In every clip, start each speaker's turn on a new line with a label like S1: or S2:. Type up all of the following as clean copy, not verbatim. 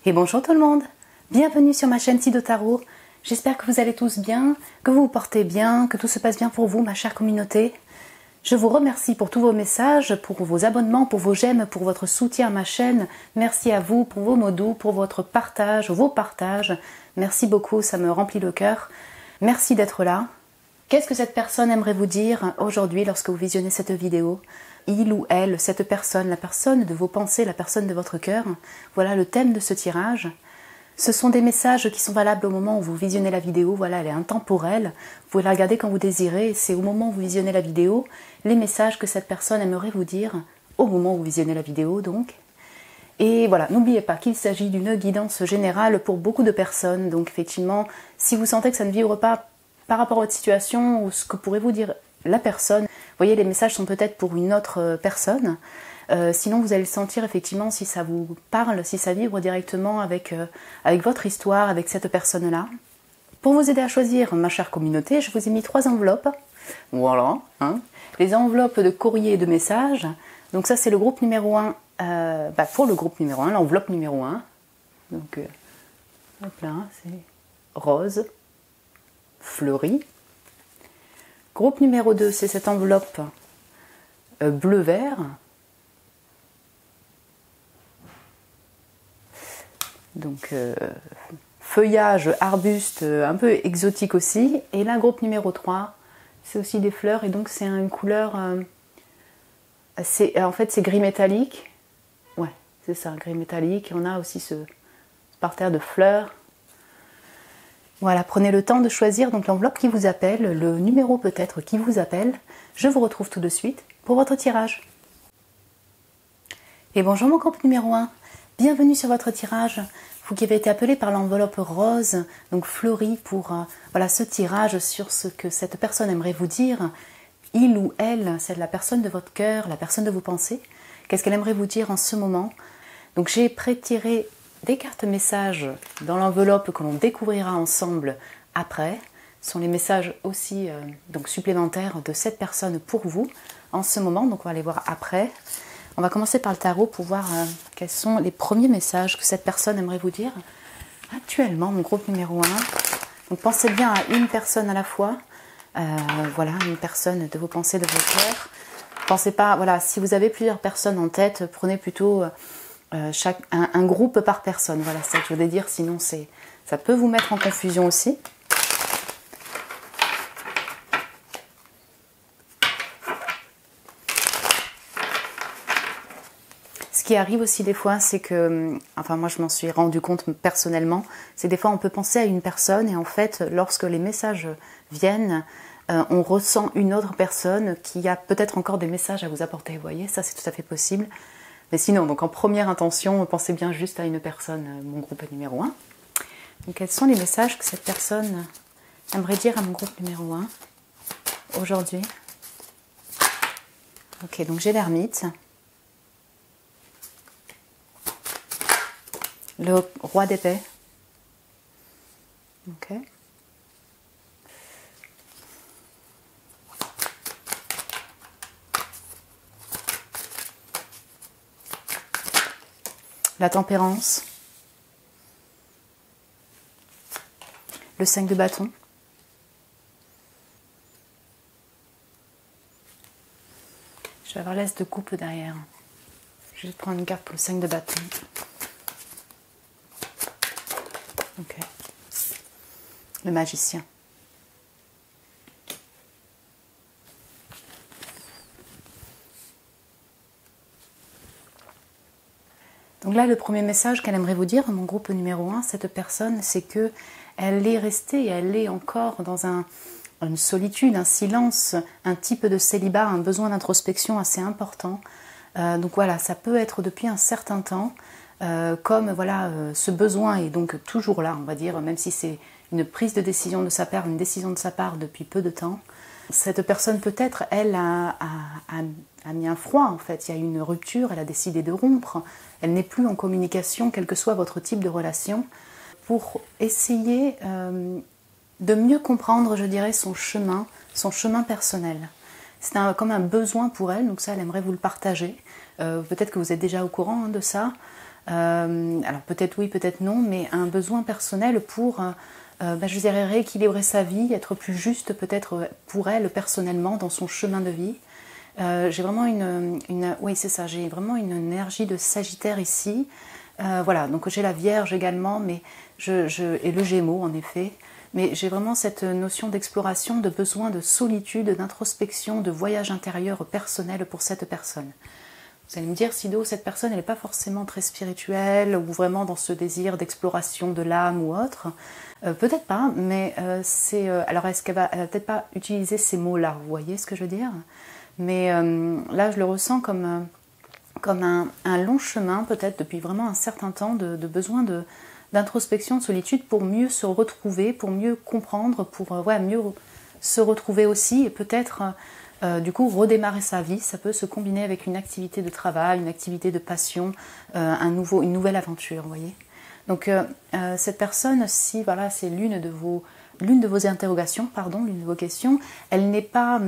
S1: Et bonjour tout le monde, bienvenue sur ma chaîne Sido Tarot. J'espère que vous allez tous bien, que vous vous portez bien, que tout se passe bien pour vous, ma chère communauté. Je vous remercie pour tous vos messages, pour vos abonnements, pour vos j'aime, pour votre soutien à ma chaîne. Merci à vous pour vos mots doux, pour votre partage, vos partages. Merci beaucoup, ça me remplit le cœur. Merci d'être là. Qu'est-ce que cette personne aimerait vous dire aujourd'hui lorsque vous visionnez cette vidéo ? Il ou elle, cette personne, la personne de vos pensées, la personne de votre cœur. Voilà le thème de ce tirage. Ce sont des messages qui sont valables au moment où vous visionnez la vidéo. Voilà, elle est intemporelle. Vous pouvez la regarder quand vous désirez. C'est au moment où vous visionnez la vidéo, les messages que cette personne aimerait vous dire, au moment où vous visionnez la vidéo donc. Et voilà, n'oubliez pas qu'il s'agit d'une guidance générale pour beaucoup de personnes. Donc effectivement, si vous sentez que ça ne vibre pas par rapport à votre situation ou ce que pourrait vous dire la personne, vous voyez, les messages sont peut-être pour une autre personne. Sinon, vous allez le sentir effectivement si ça vous parle, si ça vibre directement avec votre histoire, avec cette personne-là. Pour vous aider à choisir, ma chère communauté, je vous ai mis 3 enveloppes. Voilà, hein. Les enveloppes de courrier et de messages. Donc ça, c'est le groupe numéro 1. Pour le groupe numéro 1, l'enveloppe numéro 1. Donc, hop là, c'est rose, fleuri. Groupe numéro 2, c'est cette enveloppe bleu-vert. Donc, feuillage, arbuste, un peu exotique aussi. Et là, groupe numéro 3, c'est aussi des fleurs. Et donc, c'est une couleur... en fait, c'est gris métallique. Ouais, c'est ça, gris métallique. Et on a aussi ce parterre de fleurs. Voilà, prenez le temps de choisir donc l'enveloppe qui vous appelle, le numéro peut-être qui vous appelle. Je vous retrouve tout de suite pour votre tirage. Et bonjour mon groupe numéro 1, bienvenue sur votre tirage. Vous qui avez été appelé par l'enveloppe rose, donc fleurie, pour voilà, ce tirage sur ce que cette personne aimerait vous dire. Il ou elle, c'est la personne de votre cœur, la personne de vos pensées. Qu'est-ce qu'elle aimerait vous dire en ce moment? Donc j'ai pré-tiré des cartes messages dans l'enveloppe que l'on découvrira ensemble après. Ce sont les messages aussi donc supplémentaires de cette personne pour vous en ce moment. Donc on va les voir après. On va commencer par le tarot pour voir quels sont les premiers messages que cette personne aimerait vous dire. Actuellement, mon groupe numéro 1. Donc pensez bien à une personne à la fois. Voilà, une personne de vos pensées, de vos cœurs. Pensez pas, voilà, si vous avez plusieurs personnes en tête, prenez plutôt un groupe par personne. Voilà, c'est ça que je voulais dire, sinon ça peut vous mettre en confusion aussi. Ce qui arrive aussi des fois, c'est que, enfin moi je m'en suis rendu compte personnellement, c'est des fois on peut penser à une personne et en fait lorsque les messages viennent, on ressent une autre personne qui a peut-être encore des messages à vous apporter. Vous voyez, ça c'est tout à fait possible. Mais sinon, donc en première intention, pensez bien juste à une personne, mon groupe numéro 1. Donc quels sont les messages que cette personne aimerait dire à mon groupe numéro 1 aujourd'hui? Ok, donc j'ai l'ermite. Le roi d'épée. Ok. La tempérance. Le 5 de bâton. Je vais avoir l'as de coupe derrière. Je vais prendre une carte pour le 5 de bâton. Ok. Le magicien. Donc là, le premier message qu'elle aimerait vous dire, mon groupe numéro 1, cette personne, c'est que elle est restée, elle est encore dans une solitude, un silence, un type de célibat, un besoin d'introspection assez important. Donc voilà, ça peut être depuis un certain temps. Comme voilà, ce besoin est donc toujours là, on va dire, même si c'est une prise de décision de sa part, une décision de sa part depuis peu de temps. Cette personne peut-être, elle a mis un froid en fait, il y a eu une rupture, elle a décidé de rompre, elle n'est plus en communication, quel que soit votre type de relation, pour essayer de mieux comprendre, je dirais, son chemin personnel. C'est comme un besoin pour elle, donc ça, elle aimerait vous le partager. Peut-être que vous êtes déjà au courant de ça. Alors peut-être oui, peut-être non, mais un besoin personnel pour, je dirais, rééquilibrer sa vie, être plus juste peut-être pour elle personnellement dans son chemin de vie. J'ai vraiment oui c'est ça, j'ai vraiment une énergie de Sagittaire ici. Voilà, donc j'ai la Vierge également, mais et le Gémeaux en effet. Mais j'ai vraiment cette notion d'exploration, de besoin de solitude, d'introspection, de voyage intérieur personnel pour cette personne. Vous allez me dire, Sido, cette personne, elle n'est pas forcément très spirituelle ou vraiment dans ce désir d'exploration de l'âme ou autre. Peut-être pas, mais alors, est-ce qu'elle va peut-être pas utiliser ces mots-là, vous voyez ce que je veux dire? Mais là, je le ressens comme un long chemin, peut-être depuis vraiment un certain temps, de besoin d'introspection, de solitude pour mieux se retrouver, pour mieux comprendre, pour mieux se retrouver aussi et peut-être du coup redémarrer sa vie. Ça peut se combiner avec une activité de travail, une activité de passion, une nouvelle aventure, vous voyez. Donc cette personne, si voilà, c'est l'une de vos interrogations, l'une de vos questions, elle n'est pas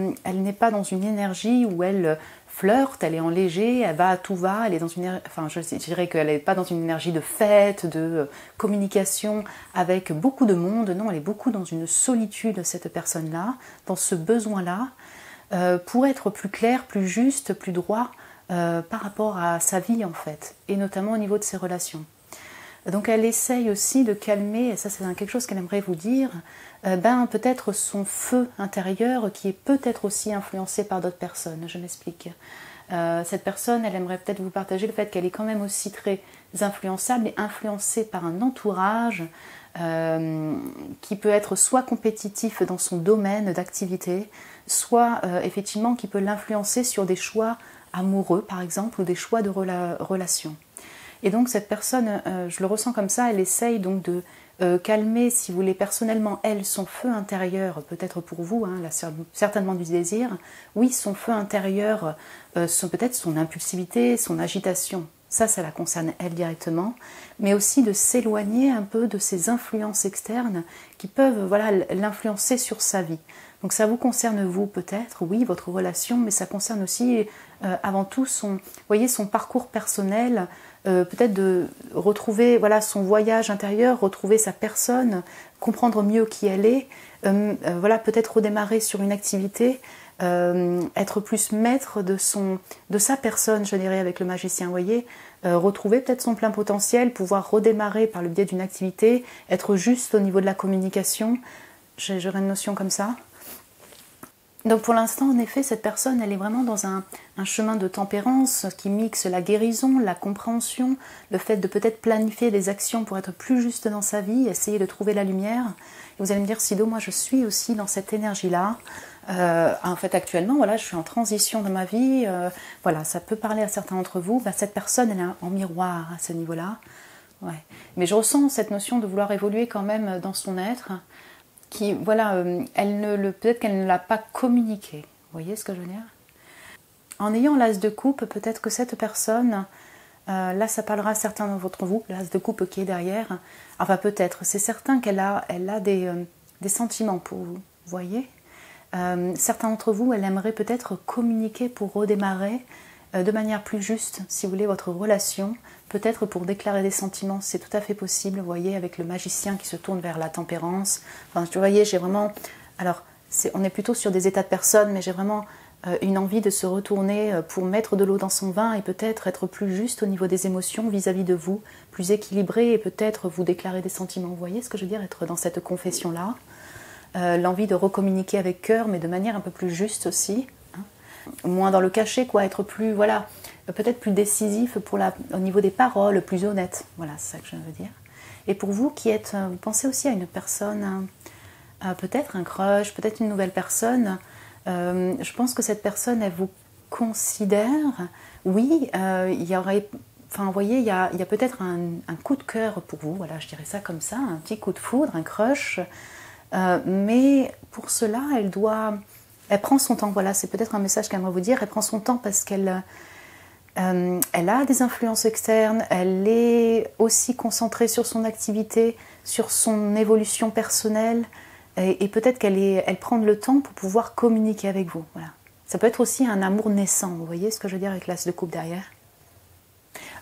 S1: dans une énergie où elle flirte, elle est en léger, elle va à tout va, elle est dans je dirais qu'elle n'est pas dans une énergie de fête, de communication avec beaucoup de monde, non, elle est beaucoup dans une solitude, cette personne-là, dans ce besoin-là, pour être plus clair, plus juste, plus droit par rapport à sa vie en fait, et notamment au niveau de ses relations. Donc elle essaye aussi de calmer, et ça c'est quelque chose qu'elle aimerait vous dire, peut-être son feu intérieur qui est peut-être aussi influencé par d'autres personnes. Je m'explique. Cette personne, elle aimerait peut-être vous partager le fait qu'elle est quand même aussi très influençable et influencée par un entourage qui peut être soit compétitif dans son domaine d'activité, soit effectivement qui peut l'influencer sur des choix amoureux par exemple ou des choix de relations. Et donc cette personne, je le ressens comme ça, elle essaye donc de calmer, si vous voulez, personnellement, elle, son feu intérieur, peut-être pour vous, là, certainement du désir, oui, son feu intérieur, peut-être son impulsivité, son agitation, ça la concerne elle directement, mais aussi de s'éloigner un peu de ces influences externes qui peuvent l'influencer sur sa vie. Donc ça vous concerne vous peut-être, oui, votre relation, mais ça concerne aussi avant tout son parcours personnel, peut-être de retrouver son voyage intérieur, retrouver sa personne, comprendre mieux qui elle est, peut-être redémarrer sur une activité, être plus maître de sa personne, je dirais, avec le magicien, vous voyez, retrouver peut-être son plein potentiel, pouvoir redémarrer par le biais d'une activité, être juste au niveau de la communication, j'aurais une notion comme ça. Donc pour l'instant, en effet, cette personne, elle est vraiment dans un chemin de tempérance qui mixe la guérison, la compréhension, le fait de peut-être planifier des actions pour être plus juste dans sa vie, essayer de trouver la lumière. Et vous allez me dire, Sido, moi je suis aussi dans cette énergie-là. En fait, actuellement, je suis en transition dans ma vie. Ça peut parler à certains d'entre vous. Cette personne, elle est en miroir à ce niveau-là. Ouais. Mais je ressens cette notion de vouloir évoluer quand même dans son être. Qui, peut-être qu'elle ne l'a pas communiqué. Vous voyez ce que je veux dire? En ayant l'as de coupe, peut-être que cette personne, là ça parlera à certains d'entre vous, l'as de coupe qui est derrière, enfin peut-être, c'est certain qu'elle a des sentiments pour vous, vous voyez? Certains d'entre vous, elle aimerait peut-être communiquer pour redémarrer de manière plus juste, si vous voulez, votre relation, peut-être pour déclarer des sentiments, c'est tout à fait possible, vous voyez, avec le magicien qui se tourne vers la tempérance. Enfin, vous voyez, j'ai vraiment... Alors, on est plutôt sur des états de personne, mais j'ai vraiment une envie de se retourner pour mettre de l'eau dans son vin et peut-être être plus juste au niveau des émotions vis-à-vis de vous, plus équilibré et peut-être vous déclarer des sentiments. Vous voyez ce que je veux dire, être dans cette confession-là. L'envie de recommuniquer avec cœur, mais de manière un peu plus juste aussi. Moins dans le cachet, être plus, peut-être plus décisif au niveau des paroles, plus honnête. Voilà, c'est ça que je veux dire. Et pour vous qui êtes, vous pensez aussi à une personne, peut-être un crush, peut-être une nouvelle personne, je pense que cette personne, elle vous considère, oui, il y aurait, vous voyez, il y a peut-être un coup de cœur pour vous, je dirais ça comme ça, un petit coup de foudre, un crush, mais pour cela, elle prend son temps, c'est peut-être un message qu'elle aimerait vous dire, elle prend son temps parce qu'elle a des influences externes, elle est aussi concentrée sur son activité, sur son évolution personnelle, et peut-être qu'elle prend le temps pour pouvoir communiquer avec vous. Voilà. Ça peut être aussi un amour naissant, vous voyez ce que je veux dire avec l'as de coupe derrière.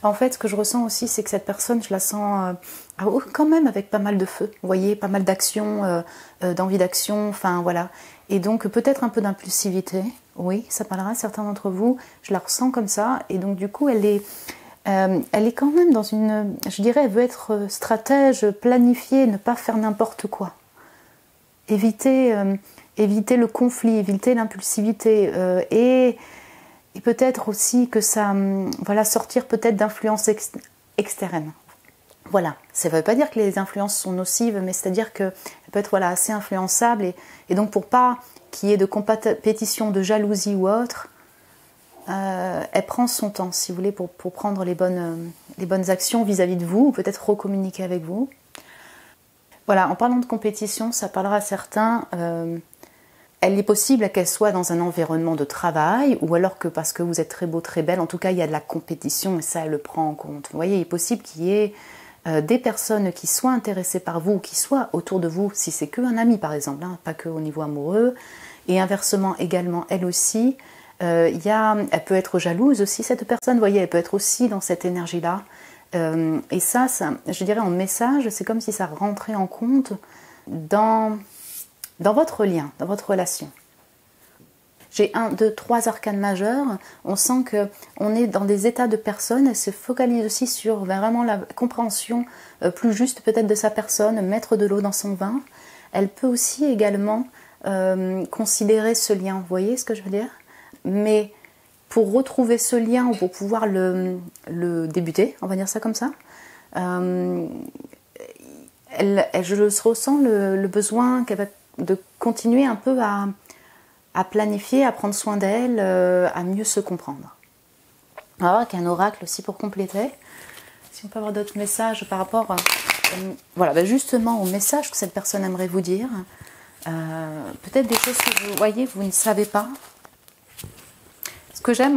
S1: En fait, ce que je ressens aussi, c'est que cette personne, je la sens quand même avec pas mal de feu. Vous voyez, pas mal d'action, d'envie d'action, enfin voilà. Et donc peut-être un peu d'impulsivité. Oui, ça parlera à certains d'entre vous. Je la ressens comme ça. Et donc du coup, elle est quand même dans une... Je dirais, elle veut être stratège, planifier, ne pas faire n'importe quoi. Éviter le conflit, éviter l'impulsivité et peut-être aussi que ça, voilà, sortir peut-être d'influences externes. Voilà, ça ne veut pas dire que les influences sont nocives, mais c'est-à-dire qu'elle peut être voilà, assez influençable et donc pour pas qu'il y ait de compétition, de jalousie ou autre, elle prend son temps, si vous voulez, pour prendre les bonnes actions vis-à-vis de vous, ou peut-être recommuniquer avec vous. Voilà, en parlant de compétition, ça parlera à certains... elle est possible qu'elle soit dans un environnement de travail ou alors que parce que vous êtes très beau, très belle, en tout cas il y a de la compétition et ça elle le prend en compte. Vous voyez, il est possible qu'il y ait des personnes qui soient intéressées par vous, qui soient autour de vous, si c'est qu'un ami par exemple, hein, pas que au niveau amoureux, et inversement également elle aussi, elle peut être jalouse aussi cette personne, vous voyez, elle peut être aussi dans cette énergie-là. Et ça, je dirais en message, c'est comme si ça rentrait en compte dans votre lien, dans votre relation. J'ai 1, 2, 3 arcanes majeurs. On sent qu'on est dans des états de personne. Elle se focalise aussi sur vraiment la compréhension plus juste peut-être de sa personne, mettre de l'eau dans son vin. Elle peut aussi également considérer ce lien. Vous voyez ce que je veux dire? Mais pour retrouver ce lien ou pour pouvoir le débuter, on va dire ça comme ça, je ressens le besoin qu'elle va de continuer un peu à planifier, à prendre soin d'elle, à mieux se comprendre. On va voir qu'il y a un oracle aussi pour compléter. Si on peut avoir d'autres messages par rapport voilà, justement au message que cette personne aimerait vous dire. Peut-être des choses que vous voyez, vous ne savez pas. Ce que j'aime,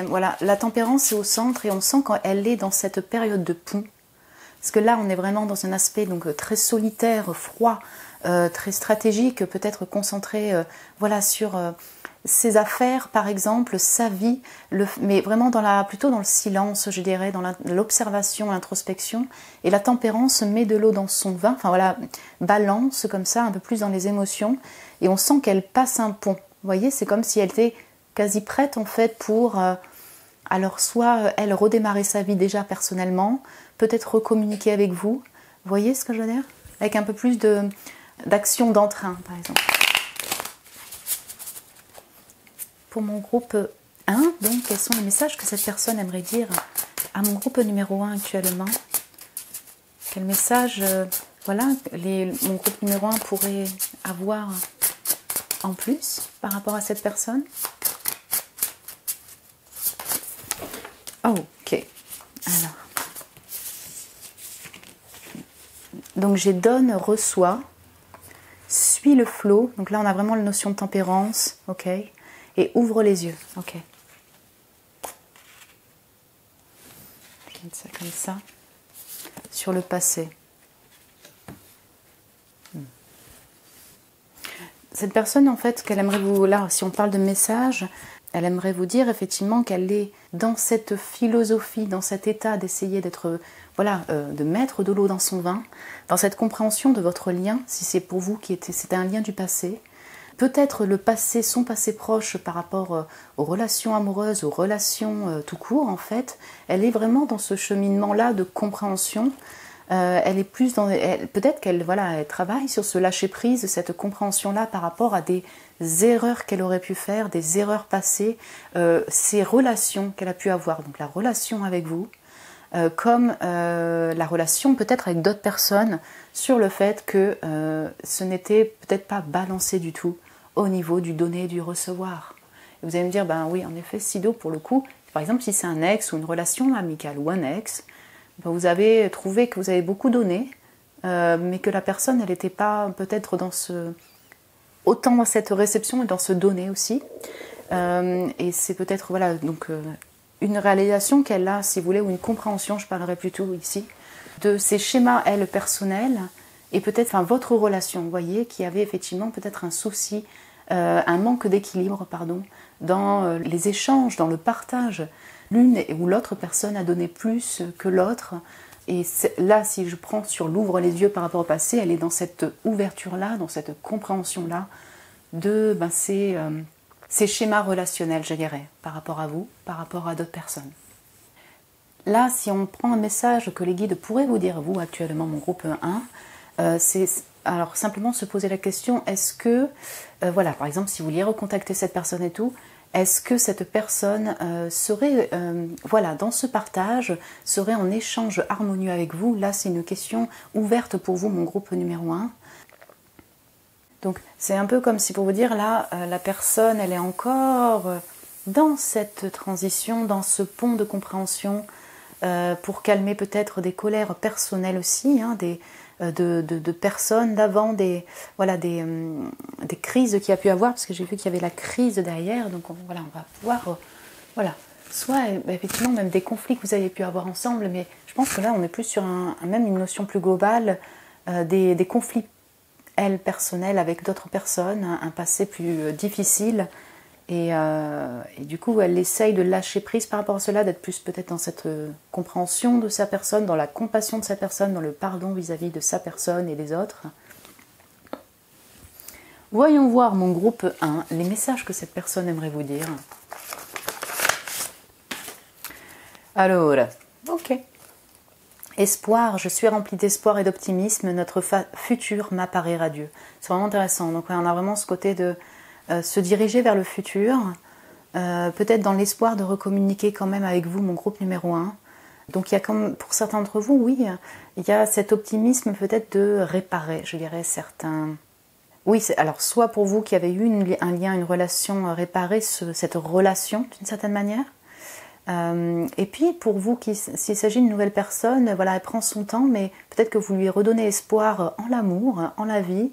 S1: voilà, la tempérance est au centre et on sent qu'elle est dans cette période de pont. Parce que là, on est vraiment dans un aspect donc très solitaire, froid, très stratégique, peut-être concentré voilà, sur ses affaires, par exemple, sa vie, mais vraiment plutôt dans le silence, je dirais, dans l'observation, l'introspection. Et la tempérance met de l'eau dans son vin, enfin voilà, balance comme ça, un peu plus dans les émotions. Et on sent qu'elle passe un pont. Vous voyez, c'est comme si elle était quasi prête en fait pour... alors soit elle redémarrer sa vie déjà personnellement, peut-être recommuniquer avec vous. Vous voyez ce que je veux dire? Avec un peu plus d'action d'entrain, par exemple. Pour mon groupe 1, donc, quels sont les messages que cette personne aimerait dire à mon groupe numéro 1 actuellement? Quel message voilà, mon groupe numéro 1 pourrait avoir en plus par rapport à cette personne? Ok, alors. Donc j'ai donne, reçois, suis le flot. Donc là on a vraiment la notion de tempérance, ok. Et ouvre les yeux, ok. Je vais mettre ça comme ça. Sur le passé. Cette personne en fait, qu'elle aimerait vous... Là, si on parle de message... Elle aimerait vous dire effectivement qu'elle est dans cette philosophie, dans cet état d'essayer d'être, voilà, de mettre de l'eau dans son vin, dans cette compréhension de votre lien, si c'est pour vous c'était un lien du passé. Peut-être le passé, son passé proche par rapport aux relations amoureuses, aux relations tout court en fait. Elle est vraiment dans ce cheminement-là de compréhension. Elle est plus dans... Peut-être qu'elle elle travaille sur ce lâcher-prise, cette compréhension-là par rapport à des erreurs qu'elle aurait pu faire, des erreurs passées, ces relations qu'elle a pu avoir. Donc la relation avec vous, comme la relation peut-être avec d'autres personnes, sur le fait que ce n'était peut-être pas balancé du tout au niveau du donner et du recevoir. Et vous allez me dire, ben oui, en effet, Sido, pour le coup, par exemple, si c'est un ex ou une relation amicale ou un ex, vous avez trouvé que vous avez beaucoup donné, mais que la personne, elle n'était pas peut-être autant dans cette réception et dans ce donner aussi. Et c'est peut-être voilà, donc, une réalisation qu'elle a, si vous voulez, ou une compréhension, je parlerai plutôt ici, de ces schémas, elle, personnels, et peut-être votre relation, vous voyez, qui avait effectivement peut-être un souci, un manque d'équilibre, pardon, dans les échanges, dans le partage. l'une ou l'autre personne a donné plus que l'autre. Et là, si je prends sur l'ouvre les yeux par rapport au passé, elle est dans cette ouverture-là, dans cette compréhension-là de ces schémas relationnels, je dirais, par rapport à vous, par rapport à d'autres personnes. Là, si on prend un message que les guides pourraient vous dire, vous actuellement, mon groupe 1, c'est alors simplement se poser la question, est-ce que, voilà, par exemple, si vous vouliez recontacter cette personne et tout, est-ce que cette personne serait, voilà, dans ce partage, serait en échange harmonieux avec vous? Là, c'est une question ouverte pour vous, mon groupe numéro 1. Donc, c'est un peu comme si, pour vous dire, là, la personne, elle est encore dans cette transition, dans ce pont de compréhension, pour calmer peut-être des colères personnelles aussi, hein, de personnes d'avant, voilà, des crises qu'il y a pu avoir, parce que j'ai vu qu'il y avait la crise derrière, donc voilà, on va pouvoir, voilà, soit effectivement même des conflits que vous avez pu avoir ensemble, mais je pense que là on est plus sur même une notion plus globale, des conflits, elles, personnels avec d'autres personnes, un passé plus difficile, et du coup, elle essaye de lâcher prise par rapport à cela, d'être plus peut-être dans cette compréhension de sa personne, dans la compassion de sa personne, dans le pardon vis-à-vis de sa personne et des autres. Voyons voir, mon groupe 1, les messages que cette personne aimerait vous dire. Alors, ok. Espoir, je suis remplie d'espoir et d'optimisme, notre futur m'apparaît radieux. C'est vraiment intéressant. Donc, on a vraiment ce côté de se diriger vers le futur, peut-être dans l'espoir de recommuniquer quand même avec vous, mon groupe numéro 1. Donc il y a comme, pour certains d'entre vous, oui, il y a cet optimisme peut-être de réparer, je dirais, certains... Oui, alors soit pour vous qui avez eu un lien, une relation réparée, cette relation d'une certaine manière, et puis pour vous, s'il s'agit d'une nouvelle personne, voilà, elle prend son temps, mais peut-être que vous lui redonnez espoir en l'amour, en la vie,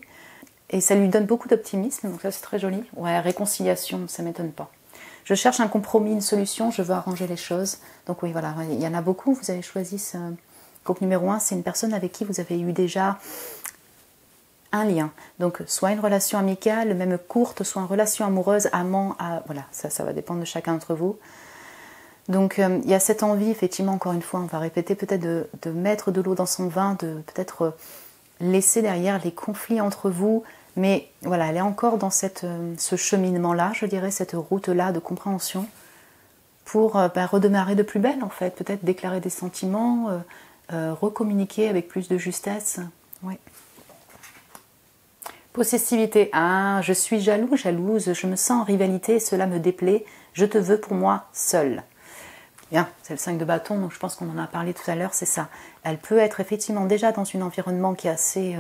S1: et ça lui donne beaucoup d'optimisme, donc ça c'est très joli. Ouais, réconciliation, ça ne m'étonne pas. Je cherche un compromis, une solution, je veux arranger les choses. Donc oui, voilà, il y en a beaucoup, vous avez choisi ce groupe numéro 1, c'est une personne avec qui vous avez eu déjà un lien. Donc soit une relation amicale, même courte, soit une relation amoureuse, amant, voilà, ça va dépendre de chacun d'entre vous. Donc il y a cette envie, effectivement, encore une fois, on va répéter peut-être de mettre de l'eau dans son vin, de peut-être laisser derrière les conflits entre vous. Mais voilà, elle est encore dans ce cheminement-là, je dirais, cette route-là de compréhension pour redémarrer de plus belle, en fait. Peut-être déclarer des sentiments, recommuniquer avec plus de justesse. Ouais. Possessivité. Ah, je suis jaloux, jalouse, je me sens en rivalité, cela me déplaît. Je te veux pour moi seule. Bien, c'est le 5 de bâton, donc je pense qu'on en a parlé tout à l'heure, c'est ça. Elle peut être effectivement déjà dans un environnement qui est assez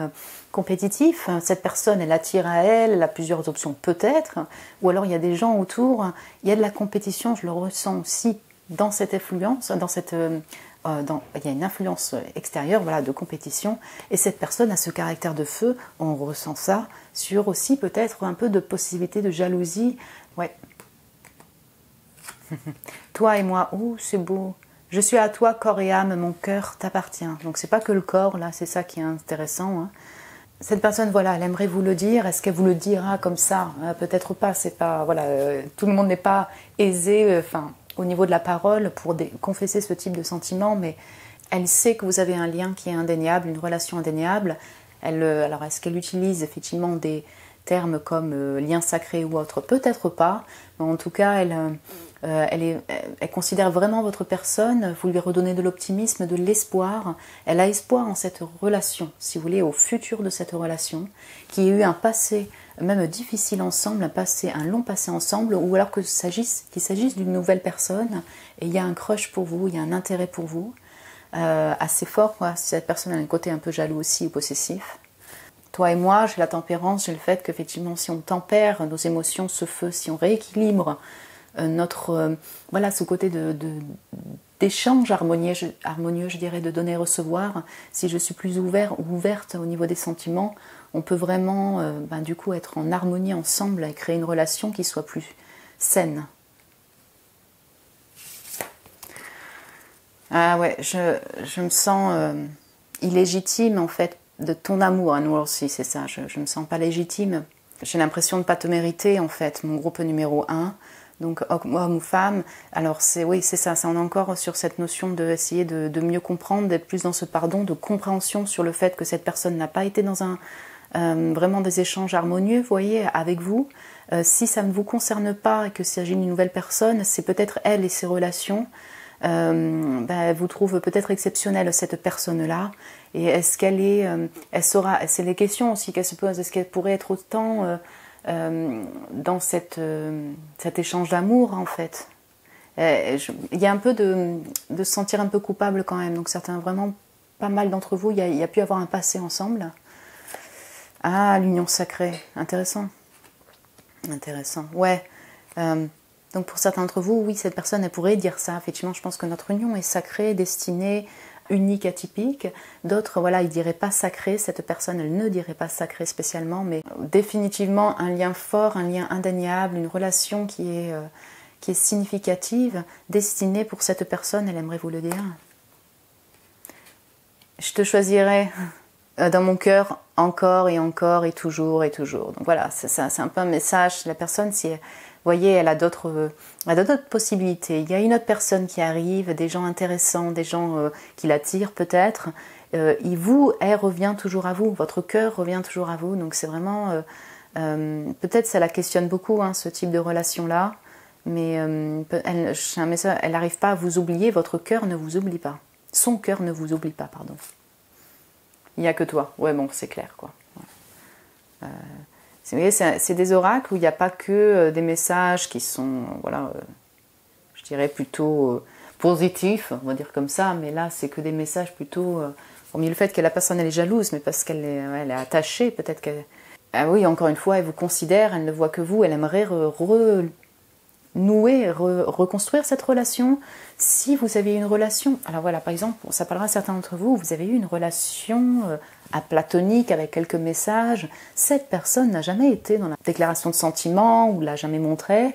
S1: compétitif. Cette personne, elle attire à elle, elle a plusieurs options peut-être. Ou alors il y a des gens autour, il y a de la compétition, je le ressens aussi dans cette influence, il y a une influence extérieure, voilà, de compétition. Et cette personne a ce caractère de feu, on ressent ça sur aussi peut-être un peu de possibilité de jalousie. Ouais. Toi et moi, oh c'est beau, je suis à toi corps et âme, mon cœur t'appartient. Donc c'est pas que le corps, là c'est ça qui est intéressant. Hein. Cette personne, voilà, elle aimerait vous le dire, est-ce qu'elle vous le dira comme ça? Peut-être pas, c'est pas, voilà, tout le monde n'est pas aisé, au niveau de la parole pour confesser ce type de sentiment, mais elle sait que vous avez un lien qui est indéniable, une relation indéniable. Alors est-ce qu'elle utilise effectivement des termes comme lien sacré ou autre? Peut-être pas, mais en tout cas elle considère vraiment votre personne, vous lui redonnez de l'optimisme, de l'espoir. Elle a espoir en cette relation, si vous voulez, au futur de cette relation, qui a eu un passé même difficile ensemble, un long passé ensemble, ou alors qu'il s'agisse d'une nouvelle personne, et il y a un crush pour vous, il y a un intérêt pour vous, assez fort, quoi. Si cette personne a un côté un peu jaloux aussi ou possessif. Toi et moi, j'ai la tempérance, j'ai le fait qu'effectivement, si on tempère nos émotions, ce feu, si on rééquilibre voilà, ce côté d'échange harmonieux, je dirais, de donner et recevoir, si je suis plus ouvert ou ouverte au niveau des sentiments, on peut vraiment, du coup, être en harmonie ensemble et créer une relation qui soit plus saine. Ah ouais, je me sens illégitime, en fait, de ton amour à nous aussi, c'est ça, je me sens pas légitime. J'ai l'impression de ne pas te mériter, en fait, mon groupe numéro 1. Donc homme ou femme, alors oui, c'est ça, on est encore sur cette notion d'essayer de mieux comprendre, d'être plus dans ce pardon, de compréhension sur le fait que cette personne n'a pas été dans vraiment des échanges harmonieux, vous voyez, avec vous. Si ça ne vous concerne pas et que s'agit d'une nouvelle personne, c'est peut-être elle et ses relations. Vous trouve peut-être exceptionnelle cette personne-là. Et est-ce qu'elle est, c'est les questions aussi qu'elle se pose. Est-ce qu'elle pourrait être autant dans cet échange d'amour en fait. Il y a un peu de se sentir un peu coupable quand même. Donc certains, vraiment pas mal d'entre vous, il y a pu avoir un passé ensemble. Ah, l'union sacrée, intéressant. Intéressant, ouais. Donc pour certains d'entre vous, oui, cette personne, elle pourrait dire ça. Effectivement, je pense que notre union est sacrée, destinée, unique, atypique. D'autres, voilà, ils diraient pas sacré. Cette personne, elle ne dirait pas sacré spécialement, mais définitivement un lien fort, un lien indéniable, une relation qui est significative, destinée pour cette personne. Elle aimerait vous le dire. Je te choisirai dans mon cœur encore et encore et toujours et toujours. Donc voilà, c'est un peu un message. La personne, si vous voyez, elle a d'autres possibilités. Il y a une autre personne qui arrive, des gens intéressants, des gens qui l'attirent peut-être. Elle revient toujours à vous. Votre cœur revient toujours à vous. Donc c'est vraiment... peut-être ça la questionne beaucoup, hein, ce type de relation-là. Mais elle n'arrive pas à vous oublier. Votre cœur ne vous oublie pas. Son cœur ne vous oublie pas, pardon. Il n'y a que toi. Ouais, bon, c'est clair, quoi. C'est des oracles où il n'y a pas que des messages qui sont, voilà, je dirais plutôt positifs, on va dire comme ça, mais là, c'est que des messages plutôt, hormis le fait que la personne, elle est jalouse, mais parce qu'elle elle est attachée, peut-être qu'elle... Ah oui, encore une fois, elle vous considère, elle ne voit que vous, elle aimerait renouer, reconstruire cette relation. Si vous avez une relation, alors voilà, par exemple, ça parlera à certains d'entre vous, vous avez eu une relation platonique avec quelques messages, cette personne n'a jamais été dans la déclaration de sentiments ou l'a jamais montré,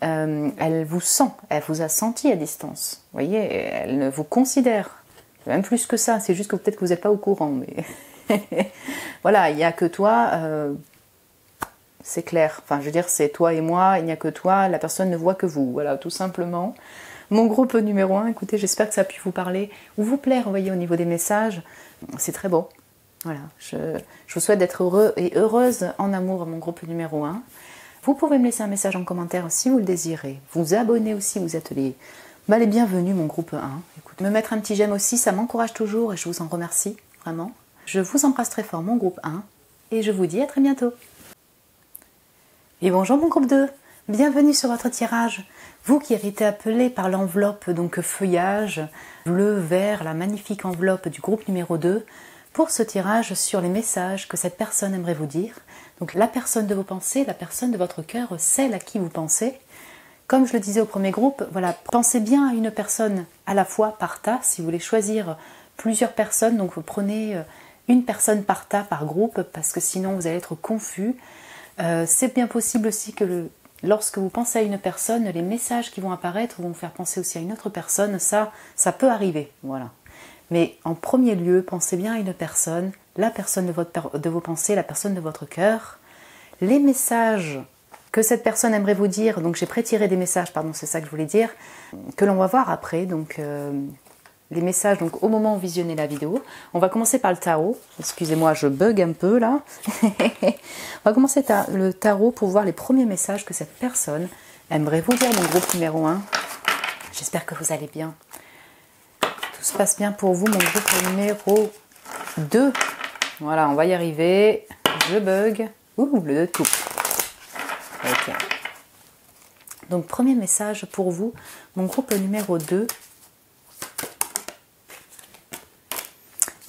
S1: elle vous sent, elle vous a senti à distance, vous voyez, elle ne vous considère, même plus que ça, c'est juste que peut-être que vous n'êtes pas au courant, mais voilà, il n'y a que toi, c'est clair, enfin je veux dire, c'est toi et moi, il n'y a que toi, la personne ne voit que vous, voilà, tout simplement. Mon groupe numéro 1, écoutez, j'espère que ça a pu vous parler, ou vous plaire, vous voyez, au niveau des messages, c'est très beau. Voilà, je vous souhaite d'être heureux et heureuse en amour à mon groupe numéro 1. Vous pouvez me laisser un message en commentaire si vous le désirez. Vous abonner aussi, vous êtes les bienvenus, mon groupe 1. Écoute, me mettre un petit j'aime aussi, ça m'encourage toujours et je vous en remercie, vraiment. Je vous embrasse très fort, mon groupe 1, et je vous dis à très bientôt. Et bonjour mon groupe 2, bienvenue sur votre tirage. Vous qui avez été appelé par l'enveloppe, donc feuillage, bleu, vert, la magnifique enveloppe du groupe numéro 2, pour ce tirage sur les messages que cette personne aimerait vous dire. Donc la personne de vos pensées, la personne de votre cœur, celle à qui vous pensez. Comme je le disais au premier groupe, voilà, pensez bien à une personne à la fois par tas. Si vous voulez choisir plusieurs personnes, donc vous prenez une personne par tas, par groupe, parce que sinon vous allez être confus. C'est bien possible aussi que lorsque vous pensez à une personne, les messages qui vont apparaître vont vous faire penser aussi à une autre personne. Ça peut arriver, voilà. Mais en premier lieu, pensez bien à une personne, la personne de vos pensées, la personne de votre cœur. Les messages que cette personne aimerait vous dire, donc j'ai pré-tiré des messages, pardon, c'est ça que je voulais dire, que l'on va voir après, donc les messages donc, au moment où vous visionnez la vidéo. On va commencer par le tarot. Excusez-moi, je bug un peu là. On va commencer le tarot pour voir les premiers messages que cette personne aimerait vous dire, mon groupe numéro 1. J'espère que vous allez bien. Tout se passe bien pour vous, mon groupe numéro 2. Voilà, on va y arriver. Je bug. Ouh, le 2 de coupe. Ok. Donc, premier message pour vous, mon groupe numéro 2.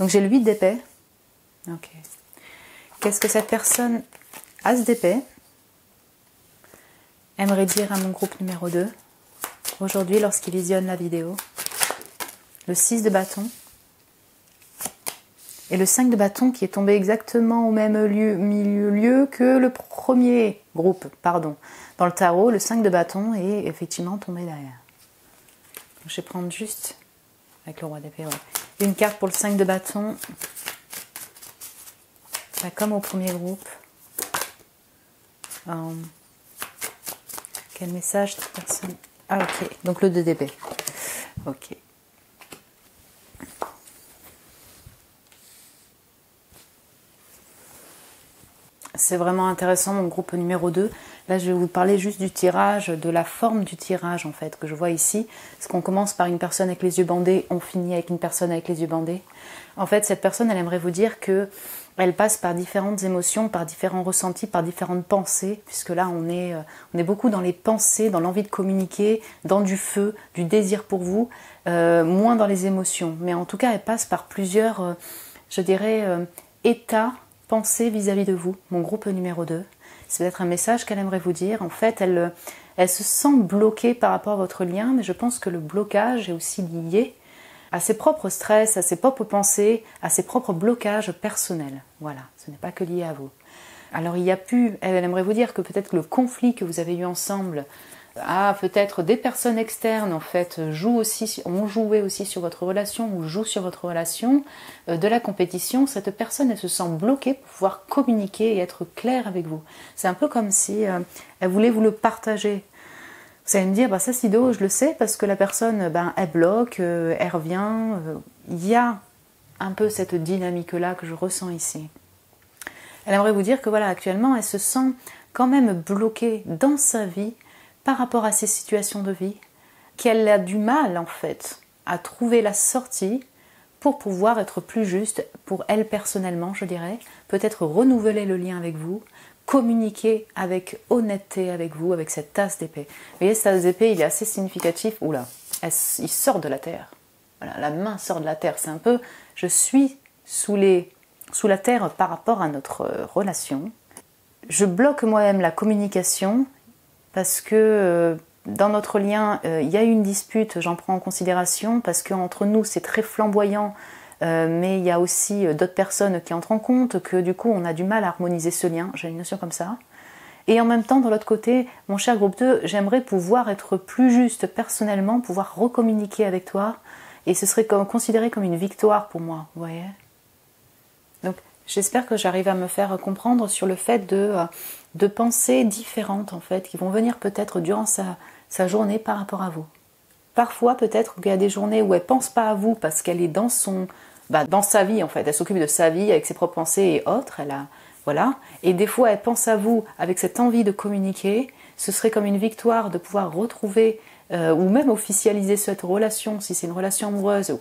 S1: Donc, j'ai le 8 d'épée. Ok. Qu'est-ce que cette personne, as d'épée, aimerait dire à mon groupe numéro 2 aujourd'hui lorsqu'il visionne la vidéo? Le 6 de bâton et le 5 de bâton qui est tombé exactement au même lieu que le premier groupe, pardon. Dans le tarot, le 5 de bâton est effectivement tombé derrière. Donc, je vais prendre juste, avec le roi d'épée, ouais, une carte pour le 5 de bâton. Là, comme au premier groupe. Quel message cette personne? Ah ok, donc le 2 d'épée. Ok. C'est vraiment intéressant mon groupe numéro 2. Là je vais vous parler juste du tirage, de la forme du tirage en fait que je vois ici. Parce qu'on commence par une personne avec les yeux bandés, on finit avec une personne avec les yeux bandés. En fait cette personne elle aimerait vous dire que elle passe par différentes émotions, par différents ressentis, par différentes pensées. Puisque là on est beaucoup dans les pensées, dans l'envie de communiquer, dans du feu, du désir pour vous, moins dans les émotions. Mais en tout cas elle passe par plusieurs, je dirais, états, pensée vis-à-vis de vous, mon groupe numéro 2. C'est peut-être un message qu'elle aimerait vous dire. En fait, elle se sent bloquée par rapport à votre lien, mais je pense que le blocage est aussi lié à ses propres stress, à ses propres pensées, à ses propres blocages personnels. Voilà, ce n'est pas que lié à vous. Alors elle aimerait vous dire que peut-être que le conflit que vous avez eu ensemble, peut-être des personnes externes en fait ont joué aussi sur votre relation ou jouent sur votre relation, de la compétition. Cette personne elle se sent bloquée pour pouvoir communiquer et être claire avec vous. C'est un peu comme si elle voulait vous le partager. Vous allez me dire, ça Sido, je le sais parce que la personne elle bloque, elle revient. Il y a un peu cette dynamique là que je ressens ici. Elle aimerait vous dire que voilà, actuellement elle se sent quand même bloquée dans sa vie par rapport à ces situations de vie, qu'elle a du mal en fait à trouver la sortie pour pouvoir être plus juste pour elle personnellement, je dirais, peut-être renouveler le lien avec vous, communiquer avec honnêteté avec vous, avec cette tasse d'épée. Vous voyez, cette tasse d'épée, il est assez significatif. Oula, il sort de la terre. Voilà, la main sort de la terre. C'est un peu, je suis sous la terre par rapport à notre relation. Je bloque moi-même la communication parce que dans notre lien, il y a une dispute, j'en prends en considération, parce qu'entre nous, c'est très flamboyant, mais il y a aussi d'autres personnes qui entrent en compte, que du coup, on a du mal à harmoniser ce lien, j'ai une notion comme ça. Et en même temps, de l'autre côté, mon cher groupe 2, j'aimerais pouvoir être plus juste personnellement, pouvoir recommuniquer avec toi, et ce serait considéré comme une victoire pour moi, vous voyez. Donc, j'espère que j'arrive à me faire comprendre sur le fait de pensées différentes en fait, qui vont venir peut-être durant sa journée par rapport à vous. Parfois peut-être qu'il y a des journées où elle ne pense pas à vous parce qu'elle est dans sa vie en fait, elle s'occupe de sa vie avec ses propres pensées et autres, voilà. Et des fois elle pense à vous avec cette envie de communiquer, ce serait comme une victoire de pouvoir retrouver ou même officialiser cette relation, si c'est une relation amoureuse,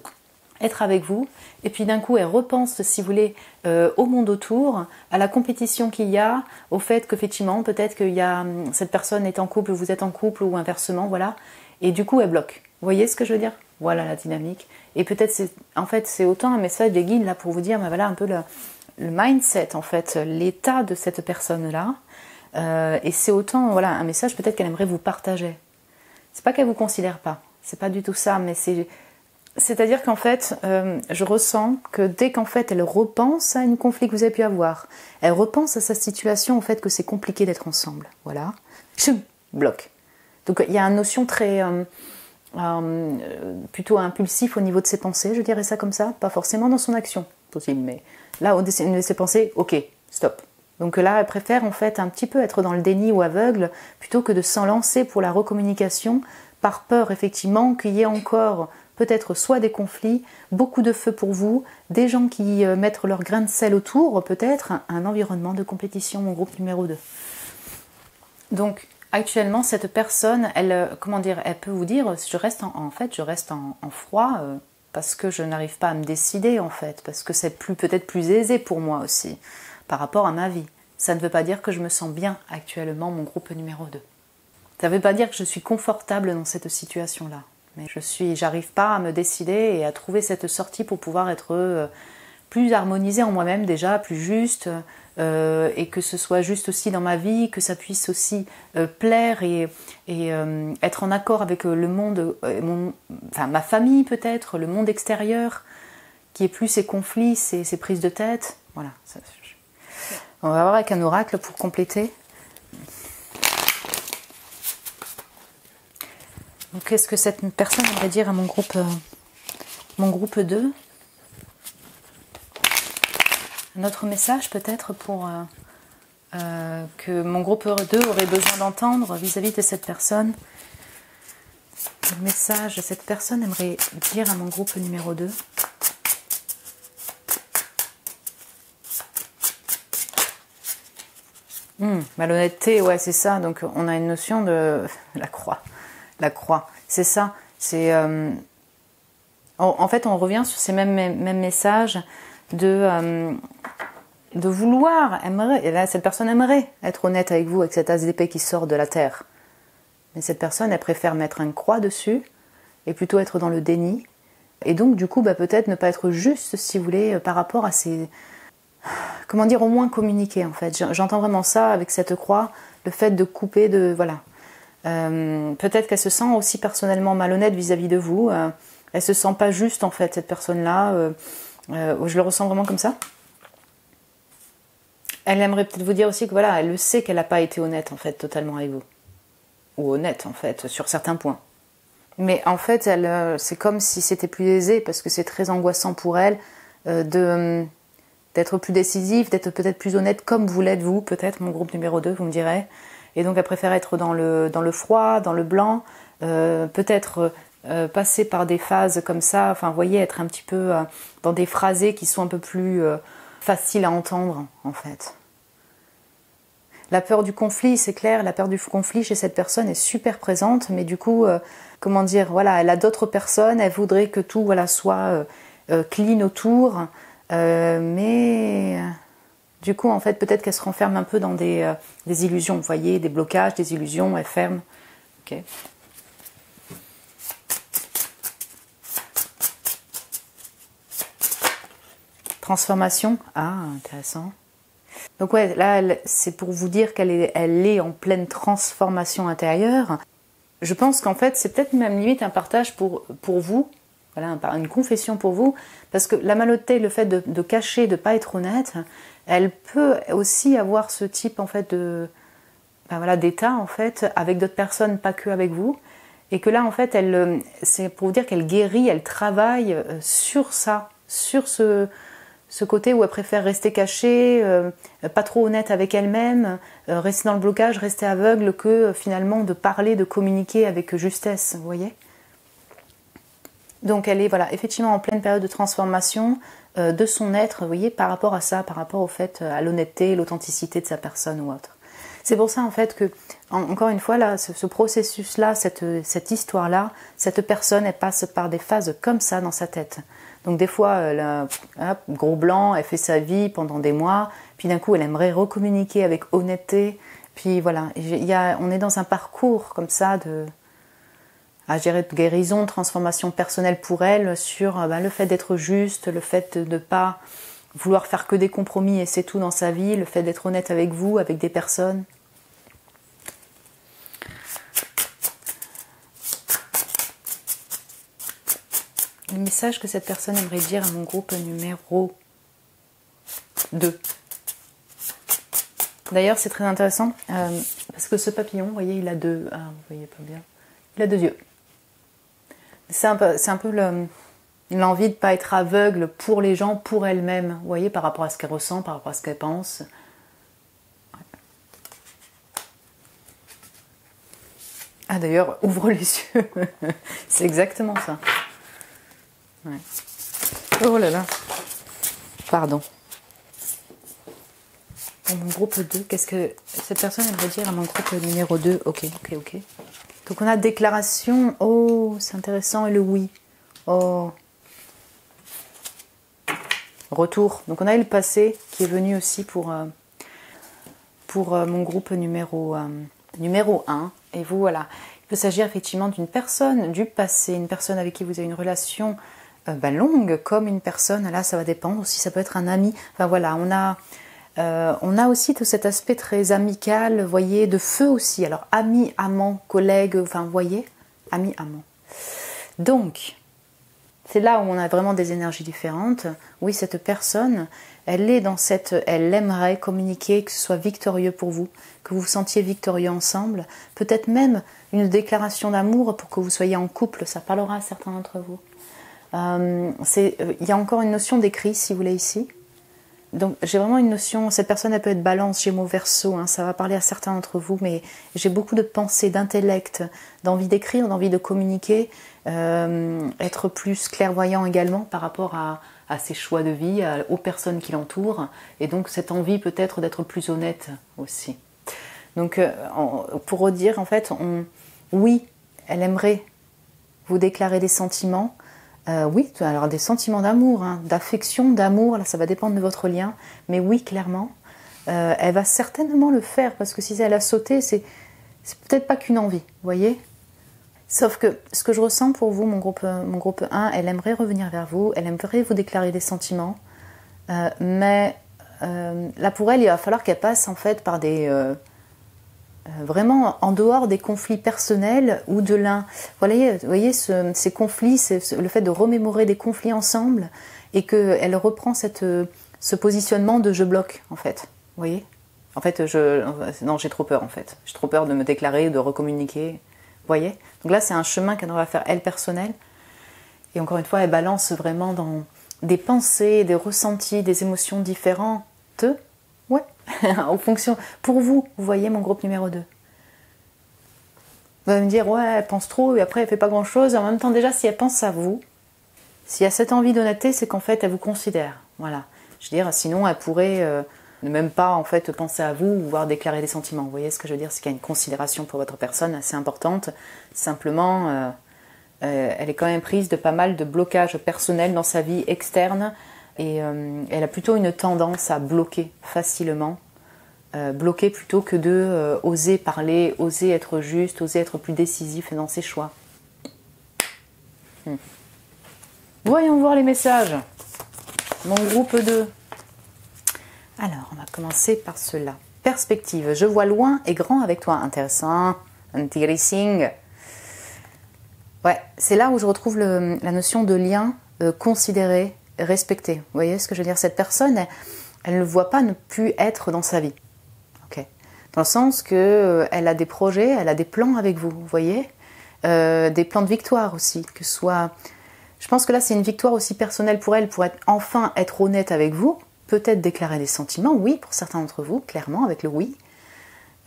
S1: être avec vous, et puis d'un coup elle repense, si vous voulez, au monde autour, à la compétition qu'il y a, au fait qu'effectivement peut-être que cette personne est en couple, vous êtes en couple ou inversement, voilà, et du coup elle bloque. Vous voyez ce que je veux dire? Voilà la dynamique. Et peut-être c'est autant un message des guides là pour vous dire, voilà un peu le mindset en fait, l'état de cette personne là, et c'est autant voilà un message peut-être qu'elle aimerait vous partager. C'est pas qu'elle vous considère pas, c'est pas du tout ça, mais c'est-à-dire qu'en fait, je ressens que dès qu'en fait elle repense à une conflit que vous avez pu avoir, elle repense à sa situation, au fait que c'est compliqué d'être ensemble, voilà, bloque. Donc il y a une notion très plutôt impulsif au niveau de ses pensées, je dirais ça comme ça, pas forcément dans son action, possible, mais là au niveau de ses pensées, ok, stop. Donc là, elle préfère en fait un petit peu être dans le déni ou aveugle plutôt que de s'en lancer pour la recommunication, par peur effectivement qu'il y ait encore peut-être soit des conflits, beaucoup de feu pour vous, des gens qui mettent leur grain de sel autour, peut-être un environnement de compétition, mon groupe numéro 2. Donc actuellement, cette personne, elle peut vous dire, je reste en froid parce que je n'arrive pas à me décider en fait, parce que c'est peut-être plus aisé pour moi aussi par rapport à ma vie. Ça ne veut pas dire que je me sens bien actuellement, mon groupe numéro 2. Ça ne veut pas dire que je suis confortable dans cette situation-là. Mais j'arrive pas à me décider et à trouver cette sortie pour pouvoir être plus harmonisée en moi-même déjà, plus juste, et que ce soit juste aussi dans ma vie, que ça puisse aussi plaire et être en accord avec le monde, ma famille peut-être, le monde extérieur, qui est plus ces conflits, ces prises de tête. Voilà. On va voir avec un oracle pour compléter. Donc, qu'est-ce que cette personne aimerait dire à mon groupe 2? Un autre message peut-être pour que mon groupe 2 aurait besoin d'entendre vis-à-vis de cette personne. Le message que cette personne aimerait dire à mon groupe numéro 2. Malhonnêteté, ouais, c'est ça. Donc, on a une notion de la croix. La croix, c'est ça. C'est en fait, on revient sur ces mêmes messages de vouloir, aimerait. Et là, cette personne aimerait être honnête avec vous, avec cette as d'épée qui sort de la terre. Mais cette personne, elle préfère mettre une croix dessus et plutôt être dans le déni. Et donc, du coup, peut-être ne pas être juste, si vous voulez, par rapport à ces... Comment dire, au moins communiquer, en fait. J'entends vraiment ça avec cette croix, le fait de couper, de... Voilà. Peut-être qu'elle se sent aussi personnellement malhonnête vis-à-vis de vous. Elle se sent pas juste, en fait, cette personne-là. Je le ressens vraiment comme ça. Elle aimerait peut-être vous dire aussi que, voilà, elle le sait qu'elle n'a pas été honnête, en fait, totalement avec vous. Ou honnête, en fait, sur certains points. Mais en fait, c'est comme si c'était plus aisé, parce que c'est très angoissant pour elle d'être plus décisive, d'être peut-être plus honnête, comme vous l'êtes vous, peut-être, mon groupe numéro 2, vous me direz. Et donc, elle préfère être dans le froid, dans le blanc, peut-être passer par des phases comme ça, enfin, vous voyez, être un petit peu dans des phrasés qui sont un peu plus faciles à entendre, en fait. La peur du conflit, c'est clair, la peur du conflit chez cette personne est super présente, mais du coup, comment dire, voilà, elle a d'autres personnes, elle voudrait que tout, voilà, soit clean autour, mais du coup, en fait, peut-être qu'elle se renferme un peu dans des illusions, vous voyez, des blocages, des illusions, elle ferme. Ok. Transformation, ah, intéressant. Donc ouais, là, c'est pour vous dire qu'elle est en pleine transformation intérieure. Je pense qu'en fait, c'est peut-être même limite un partage pour vous, voilà, une confession pour vous, parce que la malhonnêteté, le fait de cacher, de ne pas être honnête, elle peut aussi avoir ce type en fait d'état en fait avec d'autres personnes, pas que avec vous, et que là en fait, c'est pour vous dire qu'elle guérit, elle travaille sur ça, sur ce côté où elle préfère rester cachée, pas trop honnête avec elle-même, rester dans le blocage, rester aveugle, que finalement de parler, de communiquer avec justesse, vous voyez. Donc elle est voilà, effectivement en pleine période de transformation de son être, vous voyez, par rapport à ça, par rapport au fait, à l'honnêteté, l'authenticité de sa personne ou autre. C'est pour ça en fait que, encore une fois, là, ce processus-là, cette histoire-là, cette personne, elle passe par des phases comme ça dans sa tête. Donc des fois, gros blanc, elle fait sa vie pendant des mois, puis d'un coup, elle aimerait recommuniquer avec honnêteté. Puis voilà, on est dans un parcours comme ça de guérison, de transformation personnelle pour elle sur le fait d'être juste, le fait de ne pas vouloir faire que des compromis et c'est tout dans sa vie, le fait d'être honnête avec vous, avec des personnes. Le message que cette personne aimerait dire à mon groupe numéro 2. D'ailleurs, c'est très intéressant parce que ce papillon, vous voyez, il a deux... Ah, vous voyez pas bien. Il a deux yeux. C'est un peu l'envie de ne pas être aveugle pour les gens, pour elle-même. Vous voyez, par rapport à ce qu'elle ressent, par rapport à ce qu'elle pense. Ah, d'ailleurs, ouvre les yeux. C'est exactement ça. Ouais. Oh là là. Pardon. Pour mon groupe 2, qu'est-ce que cette personne aimerait dire à mon groupe numéro 2? Ok. Donc on a déclaration. Oh, c'est intéressant. Et le oui. Oh. Retour. Donc on a eu le passé qui est venu aussi pour mon groupe numéro 1. Et vous, voilà. Il peut s'agir effectivement d'une personne du passé, une personne avec qui vous avez une relation longue, comme une personne, là ça va dépendre aussi, ça peut être un ami. Enfin voilà, on a aussi tout cet aspect très amical, vous voyez, de feu aussi. Alors ami, amant, collègue, enfin vous voyez, ami, amant. Donc, c'est là où on a vraiment des énergies différentes. Oui, cette personne, elle aimerait communiquer, que ce soit victorieux pour vous, que vous vous sentiez victorieux ensemble. Peut-être même une déclaration d'amour pour que vous soyez en couple, ça parlera à certains d'entre vous. Il y a encore une notion d'écrit, si vous voulez, ici. Donc j'ai vraiment une notion, cette personne elle peut être Balance, Gémeaux, Verseau, hein, ça va parler à certains d'entre vous, mais j'ai beaucoup de pensées, d'intellect, d'envie d'écrire, d'envie de communiquer, être plus clairvoyant également par rapport à ses choix de vie, aux personnes qui l'entourent, et donc cette envie peut-être d'être plus honnête aussi. Donc pour redire, en fait, oui, elle aimerait vous déclarer des sentiments. Oui, alors des sentiments d'amour, hein, d'affection, d'amour, là ça va dépendre de votre lien, mais oui, clairement, elle va certainement le faire, parce que si elle a sauté, c'est peut-être pas qu'une envie, vous voyez. Sauf que ce que je ressens pour vous, mon groupe 1, elle aimerait revenir vers vous, elle aimerait vous déclarer des sentiments, mais là pour elle, il va falloir qu'elle passe en fait par des... vraiment en dehors des conflits personnels ou de l'un. Vous voyez ces conflits, le fait de remémorer des conflits ensemble et qu'elle reprend ce positionnement de je bloque en fait. Vous voyez ? En fait, non, j'ai trop peur en fait. J'ai trop peur de me déclarer, de recommuniquer. Vous voyez ? Donc là, c'est un chemin qu'elle va faire elle personnelle. Et encore une fois, elle balance vraiment dans des pensées, des ressentis, des émotions différentes. Ouais, en fonction. Pour vous, vous voyez mon groupe numéro 2. Vous allez me dire, ouais, elle pense trop et après elle fait pas grand chose. En même temps, déjà, si elle pense à vous, s'il y a cette envie d'honnêteté, c'est qu'en fait, elle vous considère. Voilà. Je veux dire, sinon, elle pourrait ne même pas en fait penser à vous ou voire déclarer des sentiments. Vous voyez ce que je veux dire ? C'est qu'il y a une considération pour votre personne assez importante. Simplement, elle est quand même prise de pas mal de blocages personnels dans sa vie externe. Et elle a plutôt une tendance à bloquer facilement, bloquer plutôt que de oser parler, oser être juste, oser être plus décisif dans ses choix. Voyons voir les messages. Mon groupe 2. Alors, on va commencer par cela. Perspective. Je vois loin et grand avec toi. Intéressant. Interesting. Ouais, c'est là où je retrouve la notion de lien considéré, respecter. Vous voyez ce que je veux dire ? Cette personne, elle ne voit pas ne plus être dans sa vie. Okay. Dans le sens que elle a des projets, elle a des plans avec vous. Vous voyez ? Des plans de victoire aussi. Que ce soit... Je pense que là, c'est une victoire aussi personnelle pour elle, pour enfin être honnête avec vous. Peut-être déclarer des sentiments, oui, pour certains d'entre vous, clairement, avec le oui.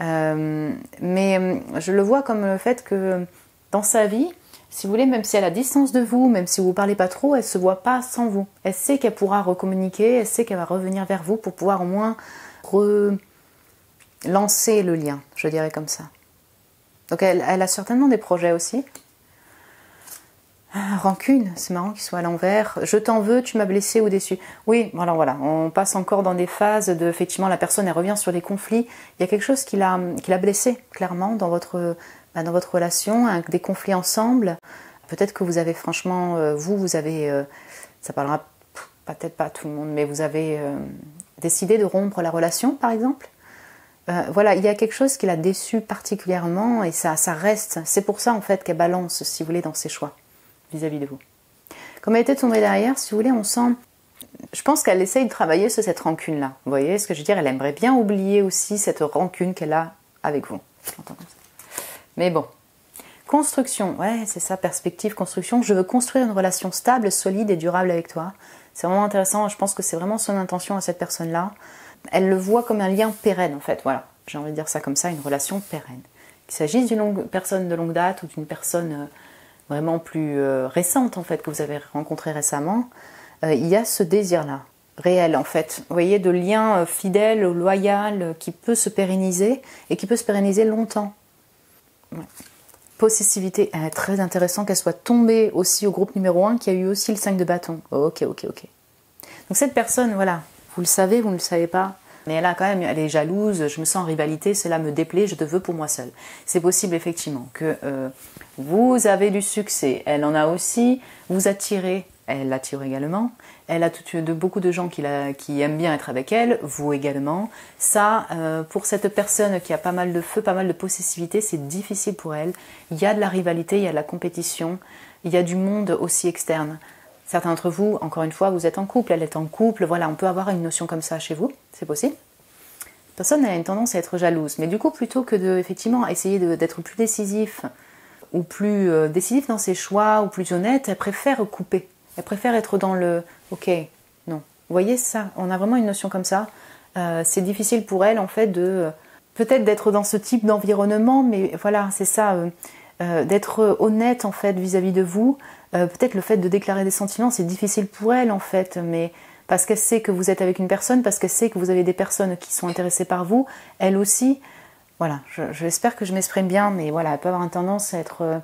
S1: Mais je le vois comme le fait que dans sa vie, si vous voulez, même si elle est à distance de vous, même si vous ne parlez pas trop, elle ne se voit pas sans vous. Elle sait qu'elle pourra recommuniquer, elle sait qu'elle va revenir vers vous pour pouvoir au moins relancer le lien, je dirais comme ça. Donc elle a certainement des projets aussi. Ah, rancune, c'est marrant qu'il soit à l'envers. Je t'en veux, tu m'as blessé ou déçu. Oui, alors voilà, on passe encore dans des phases de, effectivement, la personne elle revient sur des conflits. Il y a quelque chose qui l'a blessé, clairement, dans votre relation, avec des conflits ensemble. Peut-être que vous avez franchement, vous avez, ça parlera peut-être pas à tout le monde, mais vous avez décidé de rompre la relation, par exemple. Voilà, il y a quelque chose qui l'a déçu particulièrement et ça reste. C'est pour ça, en fait, qu'elle balance, si vous voulez, dans ses choix vis-à-vis de vous. Comme elle était tombée derrière, si vous voulez, on sent... Je pense qu'elle essaye de travailler sur cette rancune-là. Vous voyez ce que je veux dire ? Elle aimerait bien oublier aussi cette rancune qu'elle a avec vous. J'entends comme ça. Mais bon. Construction. Ouais, c'est ça, perspective, construction. Je veux construire une relation stable, solide et durable avec toi. C'est vraiment intéressant. Je pense que c'est vraiment son intention à cette personne-là. Elle le voit comme un lien pérenne, en fait. Voilà. J'ai envie de dire ça comme ça, une relation pérenne. Qu'il s'agisse d'une personne de longue date ou d'une personne... vraiment plus récente en fait, que vous avez rencontrée récemment, il y a ce désir-là, réel en fait. Vous voyez, de lien fidèle, loyal, qui peut se pérenniser et qui peut se pérenniser longtemps. Ouais. Possessivité, très intéressant qu'elle soit tombée aussi au groupe numéro 1, qui a eu aussi le 5 de bâton. Ok. Donc cette personne, voilà, vous le savez, vous ne le savez pas, mais elle est jalouse, je me sens en rivalité, cela me déplaît, je te veux pour moi seule. C'est possible effectivement que vous avez du succès, elle en a aussi, vous attirez, elle l'attire également, elle a beaucoup de gens qui aiment bien être avec elle, vous également. Ça, pour cette personne qui a pas mal de feu, pas mal de possessivité, c'est difficile pour elle. Il y a de la rivalité, il y a de la compétition, il y a du monde aussi externe. Certains d'entre vous, encore une fois, vous êtes en couple, elle est en couple, voilà, on peut avoir une notion comme ça chez vous, c'est possible. Personne a une tendance à être jalouse, mais du coup, plutôt que de, effectivement, essayer d'être plus décisif, ou plus décisif dans ses choix, ou plus honnête, elle préfère couper. Elle préfère être dans le « ok, non ». Vous voyez ça, on a vraiment une notion comme ça. C'est difficile pour elle en fait de peut-être d'être dans ce type d'environnement, mais voilà, c'est ça, d'être honnête en fait vis-à-vis de vous. Peut-être le fait de déclarer des sentiments, c'est difficile pour elle en fait, mais parce qu'elle sait que vous êtes avec une personne, parce qu'elle sait que vous avez des personnes qui sont intéressées par vous, elle aussi. Voilà, j'espère que je m'exprime bien, mais voilà, elle peut avoir une tendance à être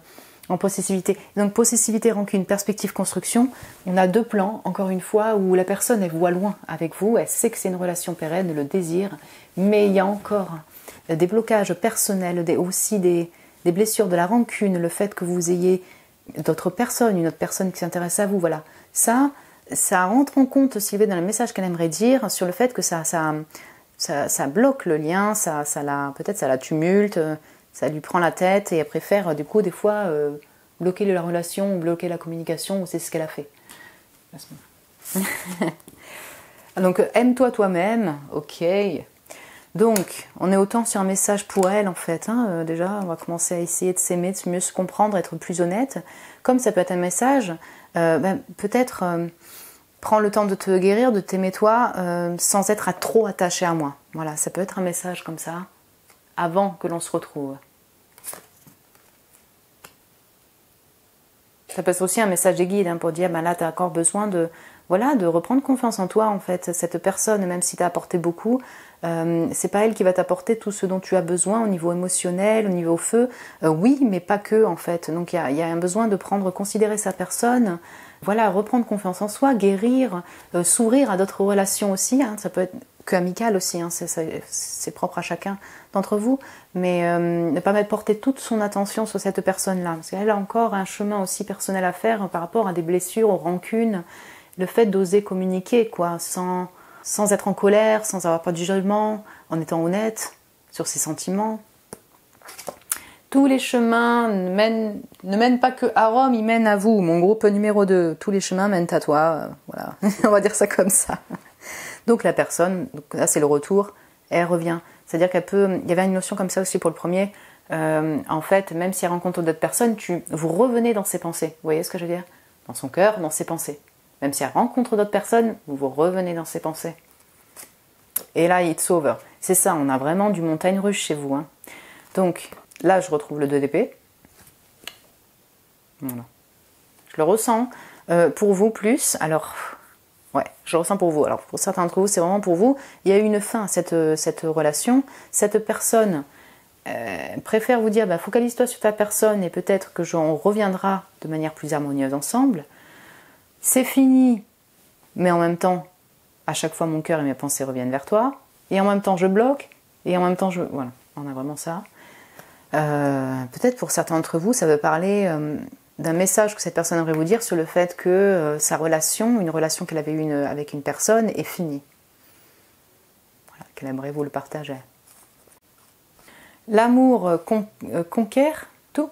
S1: en possessivité. Donc possessivité, rancune, perspective, construction, on a deux plans, encore une fois, où la personne, elle voit loin avec vous, elle sait que c'est une relation pérenne, le désir, mais il y a encore des blocages personnels, aussi des blessures, de la rancune, le fait que vous ayez d'autres personnes, une autre personne qui s'intéresse à vous, voilà. Ça rentre en compte, si vous voulez, dans le message qu'elle aimerait dire, sur le fait que ça bloque le lien, peut-être ça la tumulte, ça lui prend la tête et elle préfère du coup des fois bloquer la relation ou bloquer la communication, c'est ce qu'elle a fait. Donc aime-toi toi-même, ok. Donc on est autant sur un message pour elle en fait, hein. Déjà on va commencer à essayer de s'aimer, de mieux se comprendre, être plus honnête. Comme ça peut être un message, peut-être prends le temps de te guérir, de t'aimer toi, sans être trop attaché à moi. Voilà, ça peut être un message comme ça, avant que l'on se retrouve. Ça peut être aussi un message des guides, hein, pour dire, là, tu as encore besoin de reprendre confiance en toi, en fait. Cette personne, même si tu as apporté beaucoup, c'est pas elle qui va t'apporter tout ce dont tu as besoin au niveau émotionnel, au niveau feu. Oui, mais pas que, en fait. Donc, il y a un besoin de considérer sa personne, voilà, reprendre confiance en soi, guérir, s'ouvrir à d'autres relations aussi, hein. Ça peut être que amical aussi, hein, c'est propre à chacun d'entre vous, mais ne pas mettre porter toute son attention sur cette personne-là, parce qu'elle a encore un chemin aussi personnel à faire par rapport à des blessures, aux rancunes, le fait d'oser communiquer, quoi, sans être en colère, sans avoir pas de jugement, en étant honnête sur ses sentiments. Tous les chemins ne mènent pas que à Rome, ils mènent à vous. Mon groupe numéro 2, tous les chemins mènent à toi. Voilà, on va dire ça comme ça. Donc la personne, donc là c'est le retour, elle revient. C'est-à-dire il y avait une notion comme ça aussi pour le premier. En fait, même si elle rencontre d'autres personnes, vous revenez dans ses pensées. Vous voyez ce que je veux dire? Dans son cœur, dans ses pensées. Même si elle rencontre d'autres personnes, vous revenez dans ses pensées. Et là, it's over. C'est ça, on a vraiment du montagne russe chez vous, hein. Donc, là, je retrouve le 2 d'épée. Voilà. Je le ressens. Pour vous, plus. Alors, ouais, je le ressens pour vous. Alors, pour certains d'entre vous, c'est vraiment pour vous. Il y a eu une fin à cette relation. Cette personne préfère vous dire, focalise-toi sur ta personne et peut-être que on reviendra de manière plus harmonieuse ensemble. C'est fini, mais en même temps, à chaque fois, mon cœur et mes pensées reviennent vers toi. Et en même temps, je bloque. Et en même temps, voilà, on a vraiment ça. Peut-être pour certains d'entre vous, ça veut parler d'un message que cette personne aimerait vous dire sur le fait que sa relation, une relation qu'elle avait eue avec une personne, est finie. Voilà, qu'elle aimerait vous le partager. L'amour conquiert tout.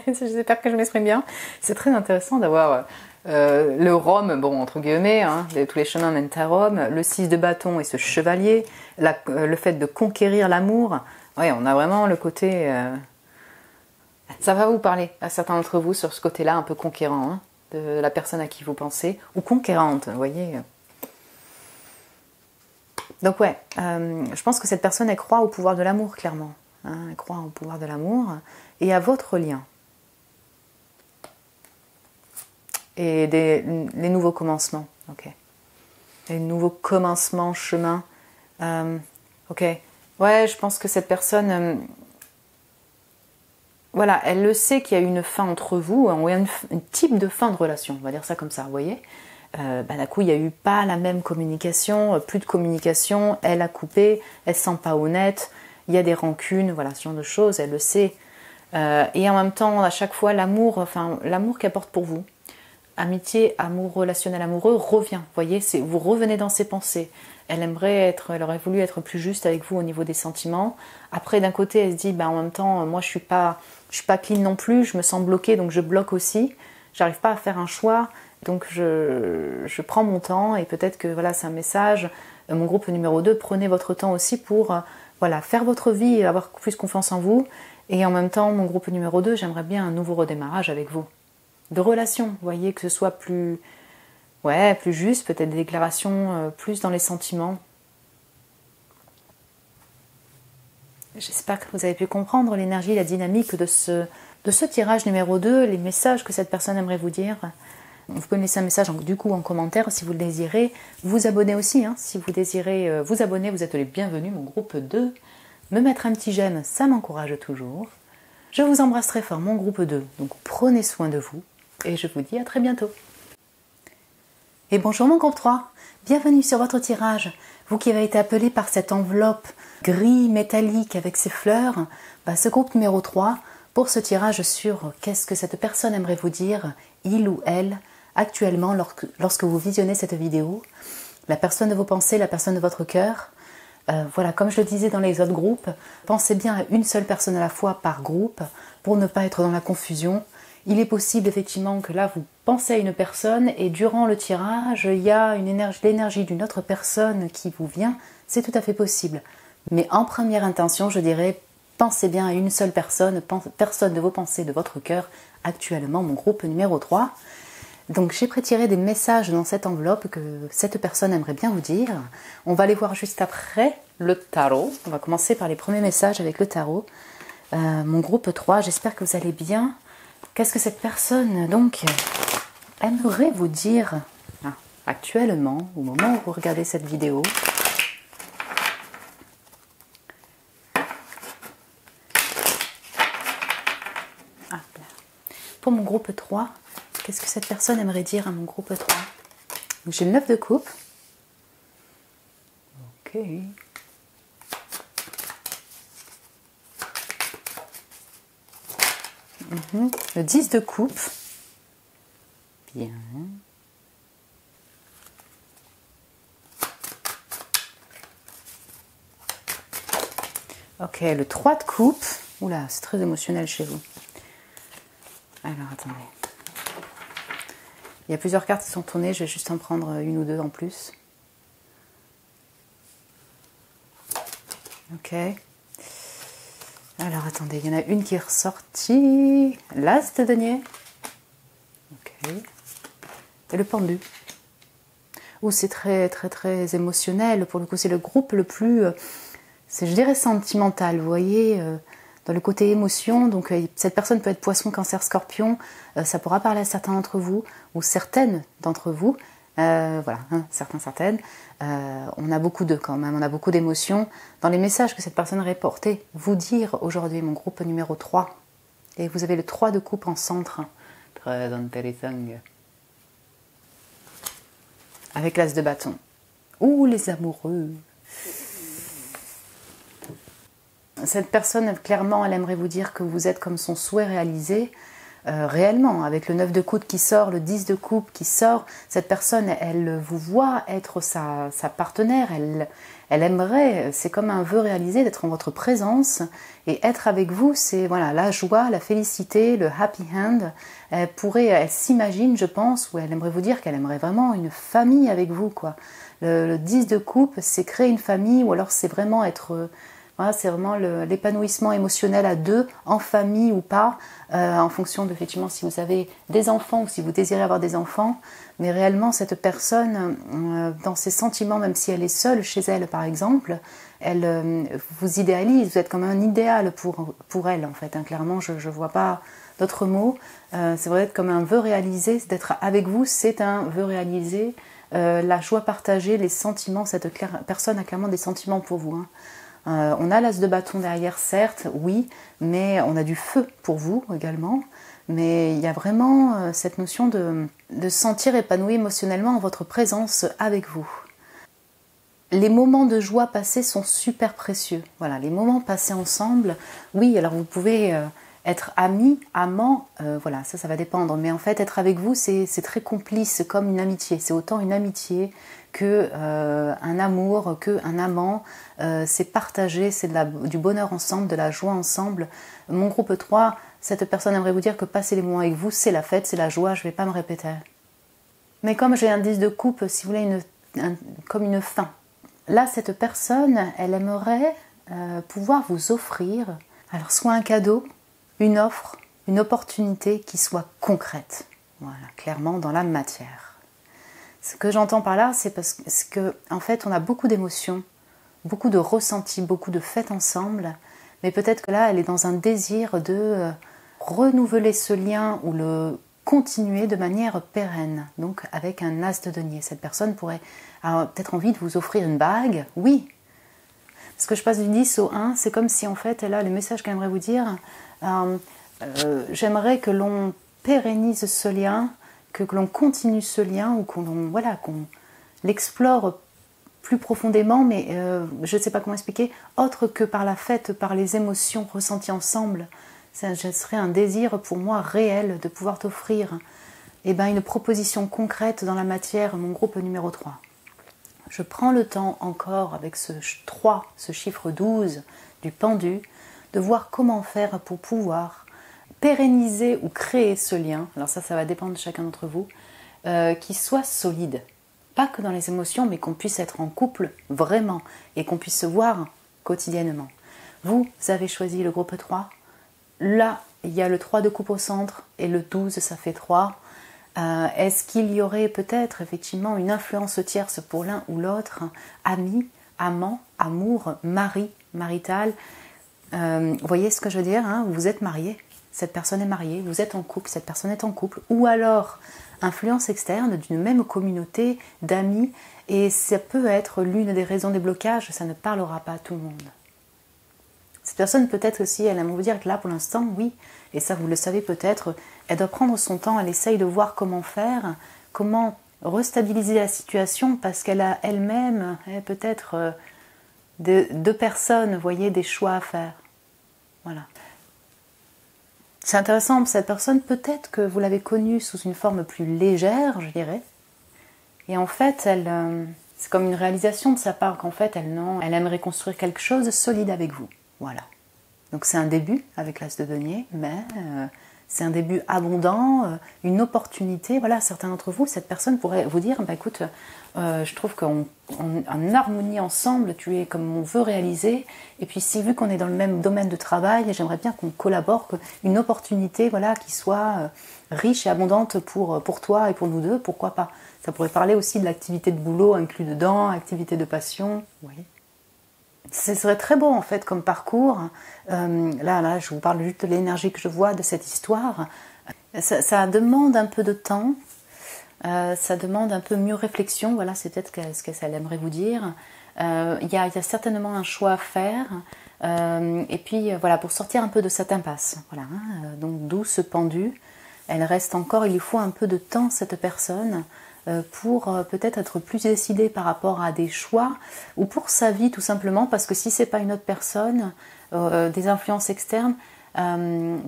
S1: J'espère que je m'exprime bien. C'est très intéressant d'avoir le Rome, bon, entre guillemets, hein, tous les chemins mènent à Rome, le 6 de bâton et ce chevalier, le fait de conquérir l'amour. Ouais, on a vraiment le côté... Ça va vous parler à certains d'entre vous sur ce côté-là un peu conquérant, hein, de la personne à qui vous pensez, ou conquérante, vous voyez. Donc ouais, je pense que cette personne, elle croit au pouvoir de l'amour, clairement. Hein, elle croit au pouvoir de l'amour et à votre lien. Et les nouveaux commencements, ok. Les nouveaux commencements, chemin, ok. Ouais, je pense que cette personne, voilà, elle le sait qu'il y a une fin entre vous, ou un type de fin de relation, on va dire ça comme ça, vous voyez. D'un coup, il n'y a eu pas la même communication, plus de communication, elle a coupé, elle ne se sent pas honnête, il y a des rancunes, voilà, ce genre de choses, elle le sait. Et en même temps, à chaque fois, l'amour qu'elle porte pour vous, amitié, amour relationnel amoureux, revient, vous voyez, vous revenez dans ses pensées. Elle aurait voulu être plus juste avec vous au niveau des sentiments. Après, d'un côté, elle se dit, en même temps, moi, je suis pas clean non plus, je me sens bloquée, donc je bloque aussi. J'arrive pas à faire un choix, donc je prends mon temps et peut-être que voilà, c'est un message. Mon groupe numéro 2, prenez votre temps aussi pour faire votre vie et avoir plus confiance en vous. Et en même temps, mon groupe numéro 2, j'aimerais bien un nouveau redémarrage avec vous. De relation, vous voyez, que ce soit plus Ouais, plus juste, peut-être des déclarations plus dans les sentiments. J'espère que vous avez pu comprendre l'énergie, la dynamique de ce tirage numéro 2, les messages que cette personne aimerait vous dire. Vous pouvez me laisser un message du coup en commentaire si vous le désirez. Vous abonner aussi, hein, si vous désirez vous abonner, vous êtes les bienvenus, mon groupe 2. Me mettre un petit j'aime, ça m'encourage toujours. Je vous embrasse très fort, mon groupe 2. Donc prenez soin de vous et je vous dis à très bientôt. Et bonjour mon groupe 3, bienvenue sur votre tirage. Vous qui avez été appelé par cette enveloppe gris métallique avec ses fleurs, ce groupe numéro 3, pour ce tirage sur qu'est-ce que cette personne aimerait vous dire, il ou elle, actuellement lorsque vous visionnez cette vidéo, la personne de vos pensées, la personne de votre cœur. Voilà, comme je le disais dans les autres groupes, pensez bien à une seule personne à la fois par groupe pour ne pas être dans la confusion. Il est possible effectivement que là vous pensez à une personne et durant le tirage il y a l'énergie d'une autre personne qui vous vient, c'est tout à fait possible. Mais en première intention je dirais pensez bien à une seule personne, personne de vos pensées, de votre cœur, actuellement mon groupe numéro 3. Donc j'ai prétiré des messages dans cette enveloppe que cette personne aimerait bien vous dire. On va les voir juste après le tarot. On va commencer par les premiers messages avec le tarot. Mon groupe 3, j'espère que vous allez bien. Qu'est-ce que cette personne donc aimerait vous dire actuellement, au moment où vous regardez cette vidéo? Pour mon groupe 3, qu'est-ce que cette personne aimerait dire à mon groupe 3? J'ai le 9 de coupe. Ok. Le 10 de coupe. Bien. Ok, le 3 de coupe. Oula, c'est très émotionnel chez vous. Alors, attendez. Il y a plusieurs cartes qui sont tournées, je vais juste en prendre une ou deux en plus. Ok. Alors, attendez, il y en a une qui est ressortie. L'as de denier. Ok. Et le pendu. Oh, c'est très, très, très émotionnel. Pour le coup, c'est le groupe le plus, je dirais, sentimental. Vous voyez, dans le côté émotion. Donc, cette personne peut être poisson, cancer, scorpion. Ça pourra parler à certains d'entre vous, ou certaines d'entre vous. Voilà, certaines. On a beaucoup d'eux quand même, on a beaucoup d'émotions. Dans les messages que cette personne aurait portés, vous dire aujourd'hui, mon groupe numéro 3. Et vous avez le 3 de coupe en centre. Très intéressant. Avec l'as de bâton. Ouh, les amoureux. Cette personne, clairement, elle aimerait vous dire que vous êtes comme son souhait réalisé. Réellement, avec le 9 de coupe qui sort, le 10 de coupe qui sort, cette personne, elle vous voit être sa partenaire, elle aimerait, c'est comme un vœu réalisé d'être en votre présence, et être avec vous, c'est voilà la joie, la félicité, le happy hand. Elle s'imagine, je pense, ou elle aimerait vous dire qu'elle aimerait vraiment une famille avec vous, quoi. Le 10 de coupe, c'est créer une famille, ou alors c'est vraiment être... Voilà, c'est vraiment l'épanouissement émotionnel à deux, en famille ou pas, en fonction de effectivement si vous avez des enfants ou si vous désirez avoir des enfants. Mais réellement, cette personne, dans ses sentiments, même si elle est seule chez elle par exemple, elle vous idéalise, vous êtes comme un idéal pour elle en fait. Clairement, je ne vois pas d'autres mots. C'est vrai, comme un vœu réalisé, d'être avec vous, c'est un vœu réalisé. La joie partagée, les sentiments, cette personne a clairement des sentiments pour vous. On a l'as de bâton derrière, certes, oui, mais on a du feu pour vous également. Mais il y a vraiment cette notion de sentir épanoui émotionnellement en votre présence avec vous. Les moments de joie passés sont super précieux. Voilà, les moments passés ensemble, oui, alors vous pouvez être amis, amants, voilà, ça va dépendre. Mais en fait, être avec vous, c'est très complice, comme une amitié. C'est autant une amitié que un amour, qu'un amant. C'est partager, c'est du bonheur ensemble, de la joie ensemble. Mon groupe 3, cette personne aimerait vous dire que passer les moments avec vous, c'est la fête, c'est la joie, je ne vais pas me répéter. Mais comme j'ai un 10 de coupe, si vous voulez, comme une fin. Là, cette personne, elle aimerait pouvoir vous offrir, alors soit un cadeau, une offre, une opportunité qui soit concrète. Voilà, clairement dans la matière. Ce que j'entends par là, c'est parce que en fait, on a beaucoup d'émotions, beaucoup de ressentis, beaucoup de fêtes ensemble, mais peut-être que là, elle est dans un désir de renouveler ce lien ou le continuer de manière pérenne, donc avec un as de denier. Cette personne pourrait avoir peut-être envie de vous offrir une bague, oui. Parce que je passe du 10 au 1, c'est comme si en fait, elle a le message qu'elle aimerait vous dire, j'aimerais que l'on pérennise ce lien, que l'on continue ce lien, ou qu'on l'explore plus profondément, mais je ne sais pas comment expliquer, autre que par la fête, par les émotions ressenties ensemble. Ça serait un désir pour moi réel de pouvoir t'offrir une proposition concrète dans la matière, mon groupe numéro 3. Je prends le temps encore avec ce 3, ce chiffre 12 du pendu, de voir comment faire pour pouvoir pérenniser ou créer ce lien, alors ça va dépendre de chacun d'entre vous, qui soit solide. Pas que dans les émotions, mais qu'on puisse être en couple vraiment et qu'on puisse se voir quotidiennement. Vous avez choisi le groupe 3. Là, il y a le 3 de coupe au centre et le 12, ça fait 3. Est-ce qu'il y aurait peut-être effectivement une influence tierce pour l'un ou l'autre, ami, amant, amour, mari, marital? Vous voyez ce que je veux dire, hein? Vous êtes marié, cette personne est mariée, vous êtes en couple, cette personne est en couple, ou alors influence externe d'une même communauté d'amis, et ça peut être l'une des raisons des blocages, ça ne parlera pas à tout le monde. Cette personne peut-être aussi, elle aimerait vous dire que là pour l'instant, oui, et ça vous le savez peut-être, elle doit prendre son temps, elle essaye de voir comment faire, comment restabiliser la situation, parce qu'elle a elle-même peut-être deux personnes, vous voyez, des choix à faire. Voilà. C'est intéressant, cette personne, peut-être que vous l'avez connue sous une forme plus légère, je dirais. Et en fait, c'est comme une réalisation de sa part qu'en fait, elle aimerait construire quelque chose de solide avec vous. Voilà. Donc c'est un début avec l'as de denier, mais c'est un début abondant, une opportunité. Voilà, certains d'entre vous, cette personne pourrait vous dire, écoute, je trouve qu'en harmonie ensemble, tu es comme on veut réaliser. Et puis vu qu'on est dans le même domaine de travail, j'aimerais bien qu'on collabore, une opportunité, voilà, qui soit riche et abondante pour toi et pour nous deux. Pourquoi pas? Ça pourrait parler aussi de l'activité de boulot inclus dedans, activité de passion. Vous voyez. Ce serait très beau en fait comme parcours. Là, je vous parle juste de l'énergie que je vois de cette histoire. Ça demande un peu de temps, ça demande un peu mieux réflexion. Voilà, c'est peut-être ce qu'elle aimerait vous dire. Il y a certainement un choix à faire. Et puis voilà, pour sortir un peu de cette impasse. Voilà, donc d'où ce pendu. Elle reste encore, il lui faut un peu de temps cette personne. Pour peut-être être plus décidé par rapport à des choix ou pour sa vie tout simplement, parce que si c'est pas une autre personne, des influences externes,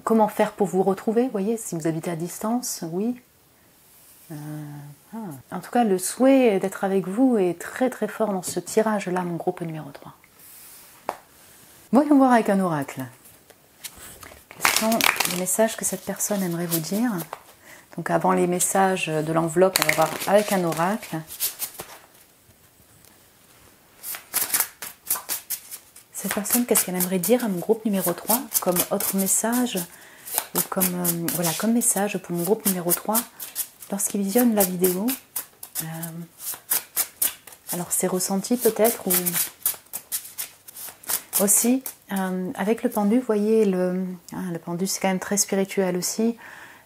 S1: comment faire pour vous retrouver, vous voyez, si vous habitez à distance, oui. En tout cas, le souhait d'être avec vous est très très fort dans ce tirage-là, mon groupe numéro 3. Voyons voir avec un oracle. Quels sont les messages que cette personne aimerait vous dire ? Donc avant les messages de l'enveloppe, on va voir avec un oracle. Cette personne, qu'est-ce qu'elle aimerait dire à mon groupe numéro 3 comme autre message ou comme message pour mon groupe numéro 3 lorsqu'il visionne la vidéo. Alors c'est ressenti peut-être ou aussi avec le pendu, vous voyez, le pendu c'est quand même très spirituel aussi.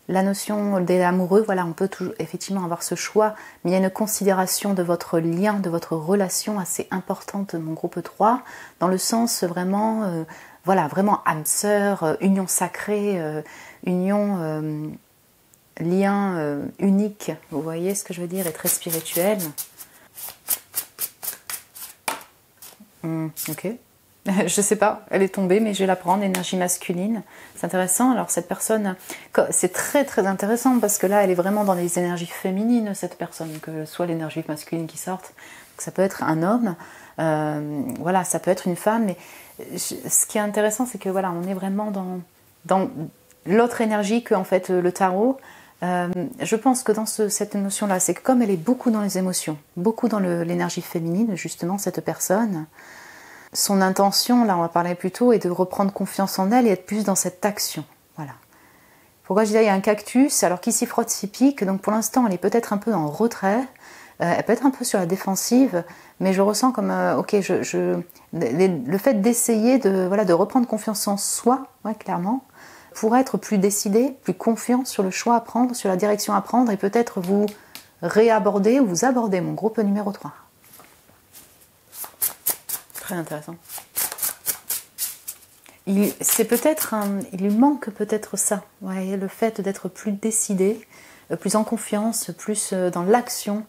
S1: La notion des amoureux, voilà, on peut toujours, effectivement avoir ce choix, mais il y a une considération de votre lien, de votre relation assez importante, mon groupe 3, dans le sens vraiment, vraiment âme sœur, union sacrée, union, lien unique, vous voyez ce que je veux dire, et très spirituel. Ok. Je sais pas, elle est tombée, mais je vais la prendre, énergie masculine. C'est intéressant. Alors cette personne, c'est très très intéressant parce que là, elle est vraiment dans les énergies féminines, cette personne, que soit l'énergie masculine qui sorte. Donc, ça peut être un homme, ça peut être une femme. Mais ce qui est intéressant, c'est que voilà, on est vraiment dans l'autre énergie que en fait le tarot. Je pense que dans cette notion-là, c'est que comme elle est beaucoup dans les émotions, beaucoup dans l'énergie féminine, justement, cette personne. Son intention, là on va parler plus tôt, est de reprendre confiance en elle et être plus dans cette action. Voilà. Pourquoi je dis là, il y a un cactus, alors qui s'y frotte s'y pique, donc pour l'instant elle est peut-être un peu en retrait, elle peut être un peu sur la défensive, mais je ressens comme, ok, le fait d'essayer de reprendre confiance en soi, ouais, clairement, pour être plus décidé, plus confiant sur le choix à prendre, sur la direction à prendre, et peut-être vous réaborder ou vous aborder mon groupe numéro 3. Très intéressant. C'est peut-être, il lui manque peut-être ça, ouais, le fait d'être plus décidé, plus en confiance, plus dans l'action,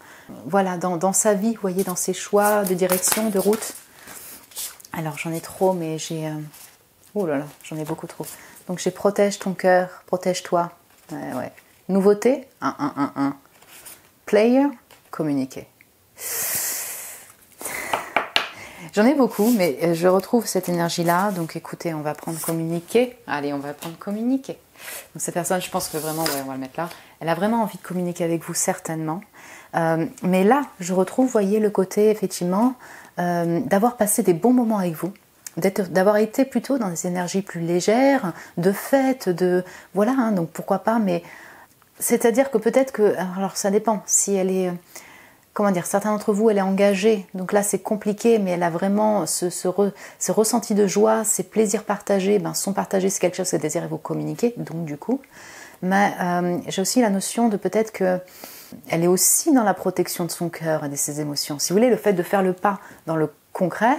S1: voilà, dans sa vie, vous voyez, dans ses choix de direction, de route. Alors j'en ai trop, mais j'ai... oh là là, j'en ai beaucoup trop. Donc j'ai protège ton cœur, protège-toi. Ouais. Nouveauté, 1. Player, communiquer. J'en ai beaucoup, mais je retrouve cette énergie-là. Donc écoutez, on va prendre communiquer. Allez, on va prendre communiquer. Donc cette personne, je pense que vraiment, ouais, on va le mettre là. Elle a vraiment envie de communiquer avec vous, certainement. Mais là, je retrouve, voyez, le côté, effectivement, d'avoir passé des bons moments avec vous. D'avoir été plutôt dans des énergies plus légères, de fête, de... Voilà, hein, donc pourquoi pas, mais... C'est-à-dire que peut-être que... Alors ça dépend, si elle est... Comment dire, certains d'entre vous, elle est engagée, donc là c'est compliqué, mais elle a vraiment ce ressenti de joie, ces plaisirs partagés, sont partagés, c'est quelque chose que désirez vous communiquer, donc du coup. Mais j'ai aussi la notion de peut-être que elle est aussi dans la protection de son cœur et de ses émotions. Si vous voulez, le fait de faire le pas dans le concret,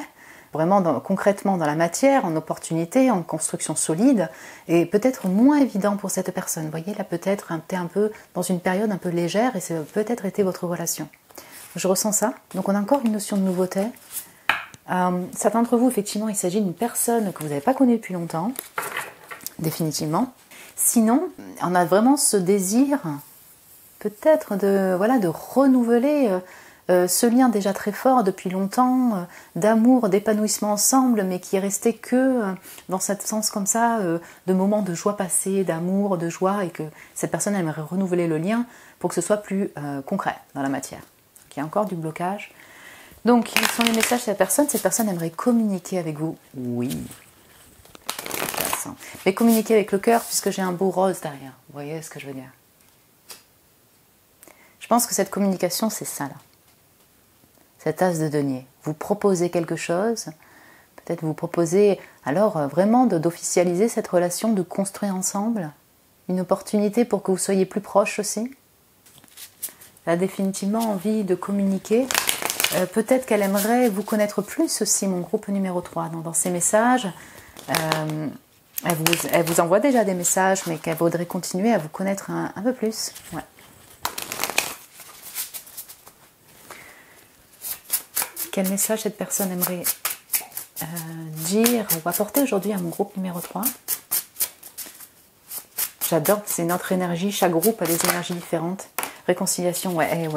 S1: vraiment concrètement dans la matière, en opportunité, en construction solide, est peut-être moins évident pour cette personne. Vous voyez, là peut-être un peu dans une période un peu légère, et ça a peut-être été votre relation. Je ressens ça. Donc on a encore une notion de nouveauté. Certains d'entre vous, effectivement, il s'agit d'une personne que vous n'avez pas connue depuis longtemps, définitivement. Sinon, on a vraiment ce désir, peut-être de renouveler ce lien déjà très fort depuis longtemps, d'amour, d'épanouissement ensemble, mais qui est resté que dans ce sens comme ça, de moments de joie passée, d'amour, de joie, et que cette personne aimerait renouveler le lien pour que ce soit plus concret dans la matière. Il y a encore du blocage. Donc, quels sont les messages de cette personne? Cette personne aimerait communiquer avec vous. Oui. Intéressant. Mais communiquer avec le cœur, puisque j'ai un beau rose derrière. Vous voyez ce que je veux dire? Je pense que cette communication, c'est ça, là. Cette as de denier. Vous proposez quelque chose. Peut-être vous proposez, alors, vraiment d'officialiser cette relation, de construire ensemble. Une opportunité pour que vous soyez plus proches aussi. Elle a définitivement envie de communiquer. Peut-être qu'elle aimerait vous connaître plus aussi, mon groupe numéro 3. Dans ses messages, elle vous envoie déjà des messages, mais qu'elle voudrait continuer à vous connaître un peu plus. Ouais. Quel message cette personne aimerait dire ou apporter aujourd'hui à mon groupe numéro 3? J'adore, c'est notre énergie. Chaque groupe a des énergies différentes. Réconciliation, ouais.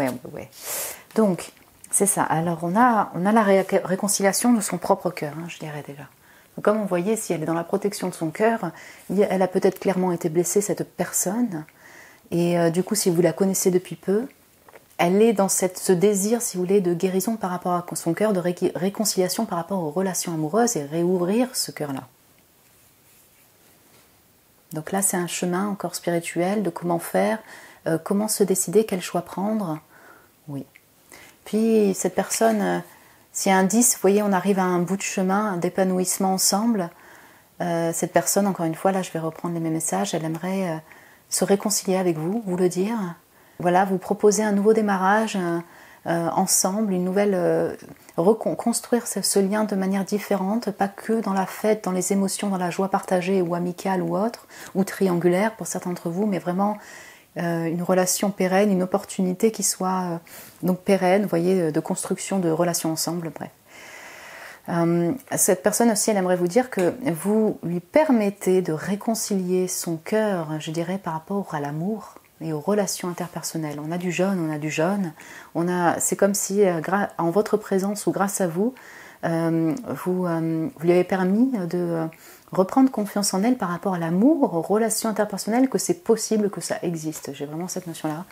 S1: Donc, c'est ça. Alors, on a la réconciliation de son propre cœur, hein, je dirais déjà. Donc, comme on voyait, si elle est dans la protection de son cœur, elle a peut-être clairement été blessée, cette personne. Et du coup, si vous la connaissez depuis peu, elle est dans ce désir, si vous voulez, de guérison par rapport à son cœur, de réconciliation par rapport aux relations amoureuses et réouvrir ce cœur-là. Donc là, c'est un chemin encore spirituel de comment faire, comment se décider, quel choix prendre. Oui. Puis cette personne, s'il y a un 10, vous voyez, on arrive à un bout de chemin d'épanouissement ensemble. Cette personne, encore une fois, là je vais reprendre les mêmes messages, elle aimerait se réconcilier avec vous, vous le dire. Voilà, vous proposer un nouveau démarrage ensemble, une nouvelle... reconstruire ce lien de manière différente, pas que dans la fête, dans les émotions, dans la joie partagée ou amicale ou autre, ou triangulaire pour certains d'entre vous, mais vraiment... une relation pérenne, une opportunité qui soit donc pérenne, vous voyez, de construction de relations ensemble, bref. Cette personne aussi, elle aimerait vous dire que vous lui permettez de réconcilier son cœur, je dirais, par rapport à l'amour et aux relations interpersonnelles. On a du jaune, c'est comme si, en votre présence ou grâce à vous, vous lui avez permis de reprendre confiance en elle par rapport à l'amour, aux relations interpersonnelles, que c'est possible, que ça existe. J'ai vraiment cette notion-là.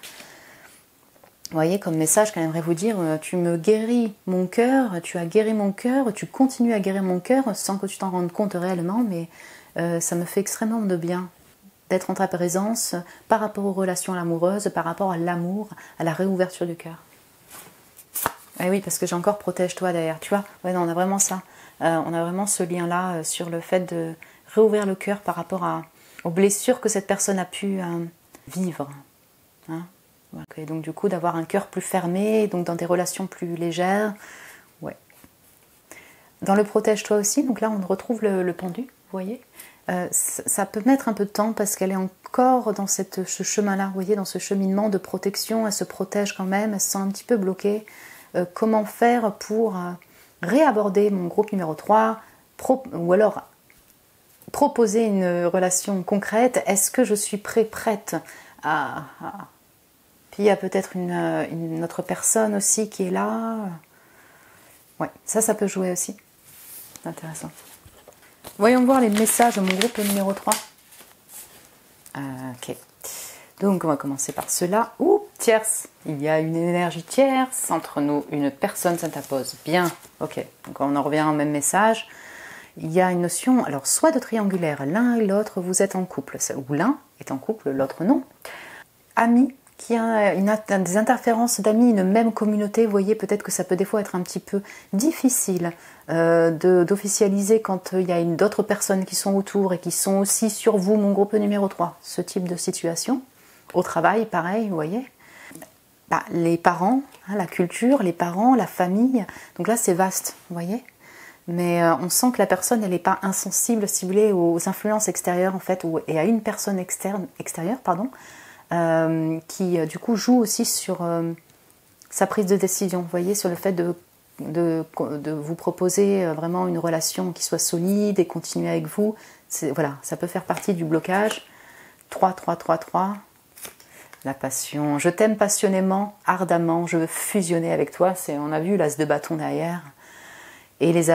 S1: Vous voyez, comme message qu'elle aimerait vous dire, tu me guéris mon cœur, tu as guéri mon cœur, tu continues à guérir mon cœur sans que tu t'en rendes compte réellement, mais ça me fait extrêmement de bien d'être en ta présence par rapport aux relations amoureuses, par rapport à l'amour, à la réouverture du cœur. Eh oui, parce que j'ai encore protège-toi derrière, tu vois. Ouais, non, on a vraiment ça. On a vraiment ce lien-là sur le fait de réouvrir le cœur par rapport aux blessures que cette personne a pu vivre. Hein. Et donc du coup, d'avoir un cœur plus fermé, donc dans des relations plus légères. Ouais. Dans le protège-toi aussi, donc là, on retrouve le pendu, vous voyez. Ça peut mettre un peu de temps parce qu'elle est encore dans ce chemin-là, vous voyez, dans ce cheminement de protection. Elle se protège quand même, elle se sent un petit peu bloquée. Comment faire pour réaborder mon groupe numéro 3 ou alors proposer une relation concrète. Est-ce que je suis prête à... Puis il y a peut-être une autre personne aussi qui est là. Ouais, ça peut jouer aussi. C'est intéressant. Voyons voir les messages de mon groupe numéro 3. Ok. Donc on va commencer par cela. Ouh, tierce. Il y a une énergie tierce entre nous. Une personne s'interpose. Bien. Ok. Donc on en revient au même message. Il y a une notion, alors soit de triangulaire, l'un et l'autre vous êtes en couple, ou l'un est en couple, l'autre non. Amis, qui a des interférences d'amis, une même communauté, vous voyez, peut-être que ça peut des fois être un petit peu difficile d'officialiser quand il y a d'autres personnes qui sont autour et qui sont aussi sur vous, mon groupe numéro 3. Ce type de situation. Au travail, pareil, vous voyez. Les parents, hein, la culture, les parents, la famille, donc là c'est vaste, vous voyez. Mais on sent que la personne, elle n'est pas insensible, si vous voulez, aux influences extérieures, en fait, et à une personne extérieure, qui, du coup, joue aussi sur sa prise de décision, vous voyez, sur le fait de vous proposer vraiment une relation qui soit solide et continuer avec vous. Voilà, ça peut faire partie du blocage. 3, 3, 3, 3. La passion. Je t'aime passionnément, ardemment, je veux fusionner avec toi. On a vu l'as de bâton derrière. Et les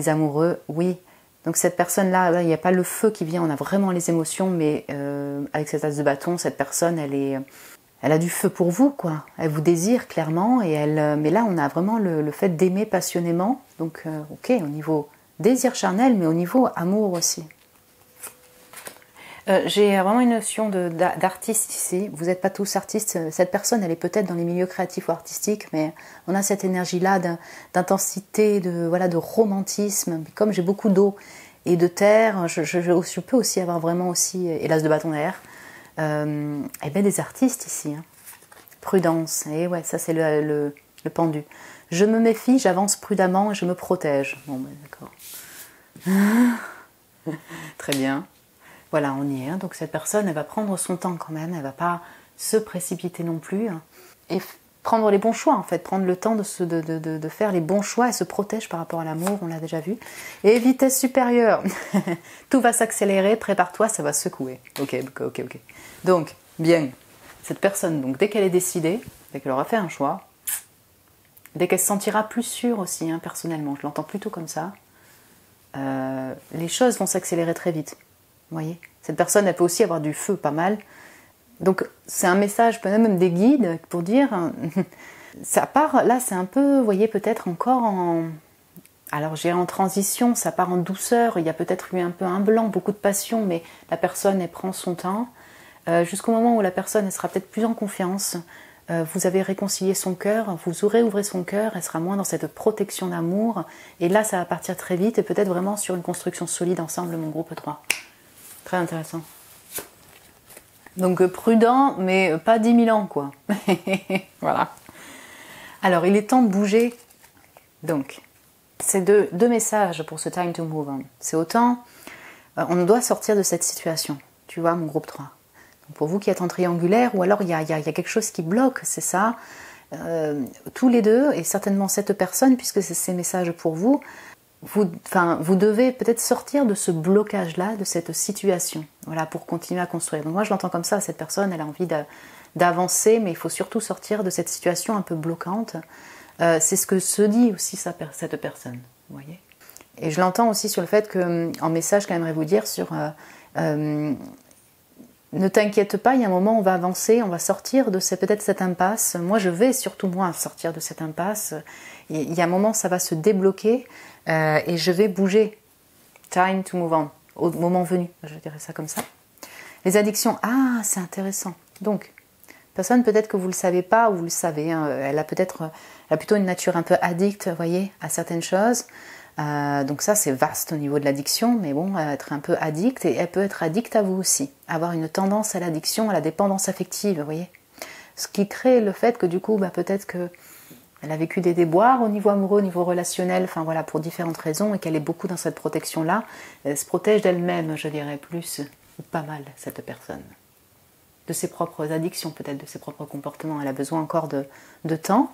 S1: amoureux, oui. Donc cette personne-là, il n'y a pas le feu qui vient, on a vraiment les émotions, mais avec cette as de bâton, cette personne, elle a du feu pour vous, quoi. Elle vous désire clairement, mais là, on a vraiment le fait d'aimer passionnément. Donc, ok, au niveau désir charnel, mais au niveau amour aussi. J'ai vraiment une notion d'artiste ici. Vous n'êtes pas tous artistes. Cette personne, elle est peut-être dans les milieux créatifs ou artistiques, mais on a cette énergie-là d'intensité, de romantisme. Comme j'ai beaucoup d'eau et de terre, je peux aussi avoir vraiment aussi, et l'as de bâton derrière, des artistes ici. Hein. Prudence. Et ouais, ça c'est le pendu. Je me méfie, j'avance prudemment et je me protège. Bon, d'accord. Très bien. Voilà, on y est. Donc cette personne, elle va prendre son temps quand même. Elle ne va pas se précipiter non plus. Et prendre les bons choix, en fait. Prendre le temps de faire les bons choix. Elle se protège par rapport à l'amour, on l'a déjà vu. Et vitesse supérieure. Tout va s'accélérer. Prépare-toi, ça va secouer. Ok. Donc, bien. Cette personne, donc dès qu'elle est décidée, dès qu'elle aura fait un choix, dès qu'elle se sentira plus sûre aussi, hein, personnellement, je l'entends plutôt comme ça, les choses vont s'accélérer très vite. Vous voyez, cette personne, elle peut aussi avoir du feu, pas mal. Donc, c'est un message, peut-être même des guides, pour dire... ça part, là, c'est un peu, vous voyez, peut-être encore en... Alors, j'ai en transition, ça part en douceur. Il y a peut-être eu un peu un blanc, beaucoup de passion, mais la personne, elle prend son temps. Jusqu'au moment où la personne, elle sera peut-être plus en confiance. Vous avez réconcilié son cœur, vous réouvrez son cœur, elle sera moins dans cette protection d'amour. Et là, ça va partir très vite et peut-être vraiment sur une construction solide ensemble, mon groupe 3. Très intéressant. Donc prudent, mais pas 10 000 ans, quoi. Voilà. Alors, il est temps de bouger. Donc, c'est deux messages pour ce time to move on. C'est autant, on doit sortir de cette situation. Tu vois, mon groupe 3. Donc, pour vous qui êtes en triangulaire, ou alors il y a quelque chose qui bloque, c'est ça. Tous les deux, et certainement cette personne, puisque c'est ces messages pour vous, vous devez peut-être sortir de ce blocage-là, de cette situation, voilà, pour continuer à construire. Donc moi, je l'entends comme ça, cette personne, elle a envie d'avancer, mais il faut surtout sortir de cette situation un peu bloquante. C'est ce que se dit aussi cette personne, vous voyez. Et je l'entends aussi sur le fait que, en message qu'elle aimerait vous dire sur... ne t'inquiète pas, il y a un moment, on va avancer, on va sortir de peut-être cette impasse. Moi, je vais surtout, moi, sortir de cette impasse. Il y a un moment, ça va se débloquer. Et je vais bouger. Time to move on. Au moment venu, je dirais ça comme ça. Les addictions, c'est intéressant. Donc, personne, peut-être que vous ne le savez pas ou vous le savez, hein, elle Elle a plutôt une nature un peu addict, vous voyez, à certaines choses. Donc ça, c'est vaste au niveau de l'addiction, mais bon, être un peu addict, et elle peut être addicte à vous aussi. Avoir une tendance à l'addiction, à la dépendance affective, vous voyez. Ce qui crée le fait que du coup, peut-être que elle a vécu des déboires au niveau amoureux, au niveau relationnel, enfin voilà, pour différentes raisons, et qu'elle est beaucoup dans cette protection-là. Elle se protège d'elle-même, je dirais, plus, ou pas mal, cette personne. De ses propres addictions, peut-être, de ses propres comportements. Elle a besoin encore de temps.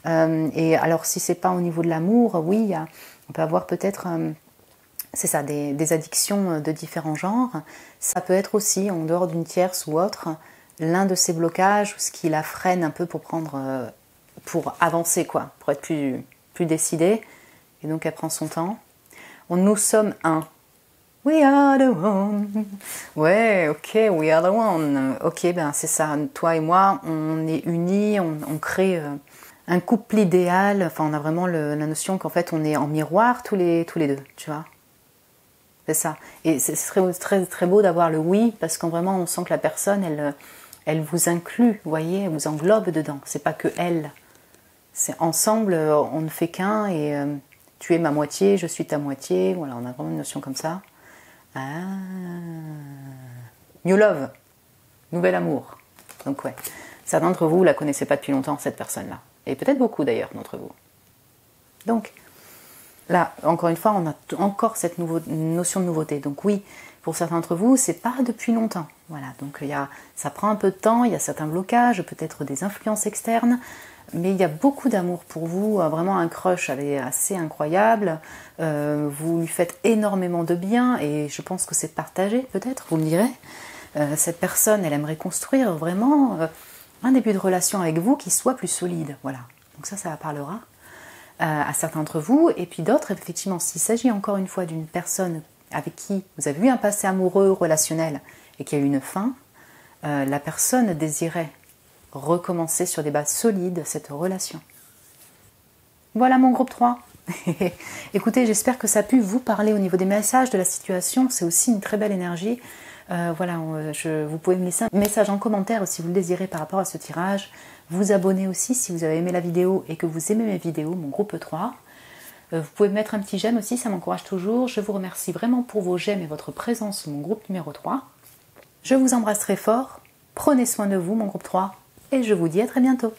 S1: Et alors, si c'est pas au niveau de l'amour, oui, on peut avoir peut-être, c'est ça, des addictions de différents genres. Ça peut être aussi, en dehors d'une tierce ou autre, l'un de ces blocages, ce qui la freine un peu pour avancer, quoi, pour être plus décidée. Et donc, elle prend son temps. Nous sommes un. We are the one. Ouais, ok, we are the one. Ok, c'est ça. Toi et moi, on est unis, on crée un couple idéal. Enfin, on a vraiment la notion qu'en fait, on est en miroir tous les deux, tu vois. C'est ça. Et c'est très, très, très beau d'avoir le oui, parce qu'en vraiment, on sent que la personne, elle vous inclut, vous voyez, elle vous englobe dedans. C'est pas que elle. C'est ensemble, on ne fait qu'un, et tu es ma moitié, je suis ta moitié. Voilà, on a vraiment une notion comme ça. Ah, New Love, nouvel amour. Donc ouais, certains d'entre vous ne la connaissez pas depuis longtemps, cette personne-là. Et peut-être beaucoup d'ailleurs d'entre vous. Donc, là, encore une fois, on a encore cette notion de nouveauté. Donc oui, pour certains d'entre vous, c'est pas depuis longtemps. Voilà, donc ça prend un peu de temps, il y a certains blocages, peut-être des influences externes, mais il y a beaucoup d'amour pour vous, vraiment un crush, elle est assez incroyable, vous lui faites énormément de bien, et je pense que c'est partagé peut-être, vous me direz. Cette personne, elle aimerait construire vraiment un début de relation avec vous qui soit plus solide, voilà. Donc ça parlera à certains d'entre vous, et puis d'autres, effectivement, s'il s'agit encore une fois d'une personne avec qui vous avez eu un passé amoureux, relationnel, et qu'il y a eu une fin, la personne désirait recommencer sur des bases solides cette relation. Voilà mon groupe 3. Écoutez, j'espère que ça a pu vous parler au niveau des messages, de la situation. C'est aussi une très belle énergie. Voilà, vous pouvez me laisser un message en commentaire si vous le désirez par rapport à ce tirage. Vous abonner aussi si vous avez aimé la vidéo et que vous aimez mes vidéos, mon groupe 3. Vous pouvez mettre un petit j'aime aussi, ça m'encourage toujours. Je vous remercie vraiment pour vos j'aime et votre présence sur mon groupe numéro 3. Je vous embrasse très fort. Prenez soin de vous, mon groupe 3. Et je vous dis à très bientôt.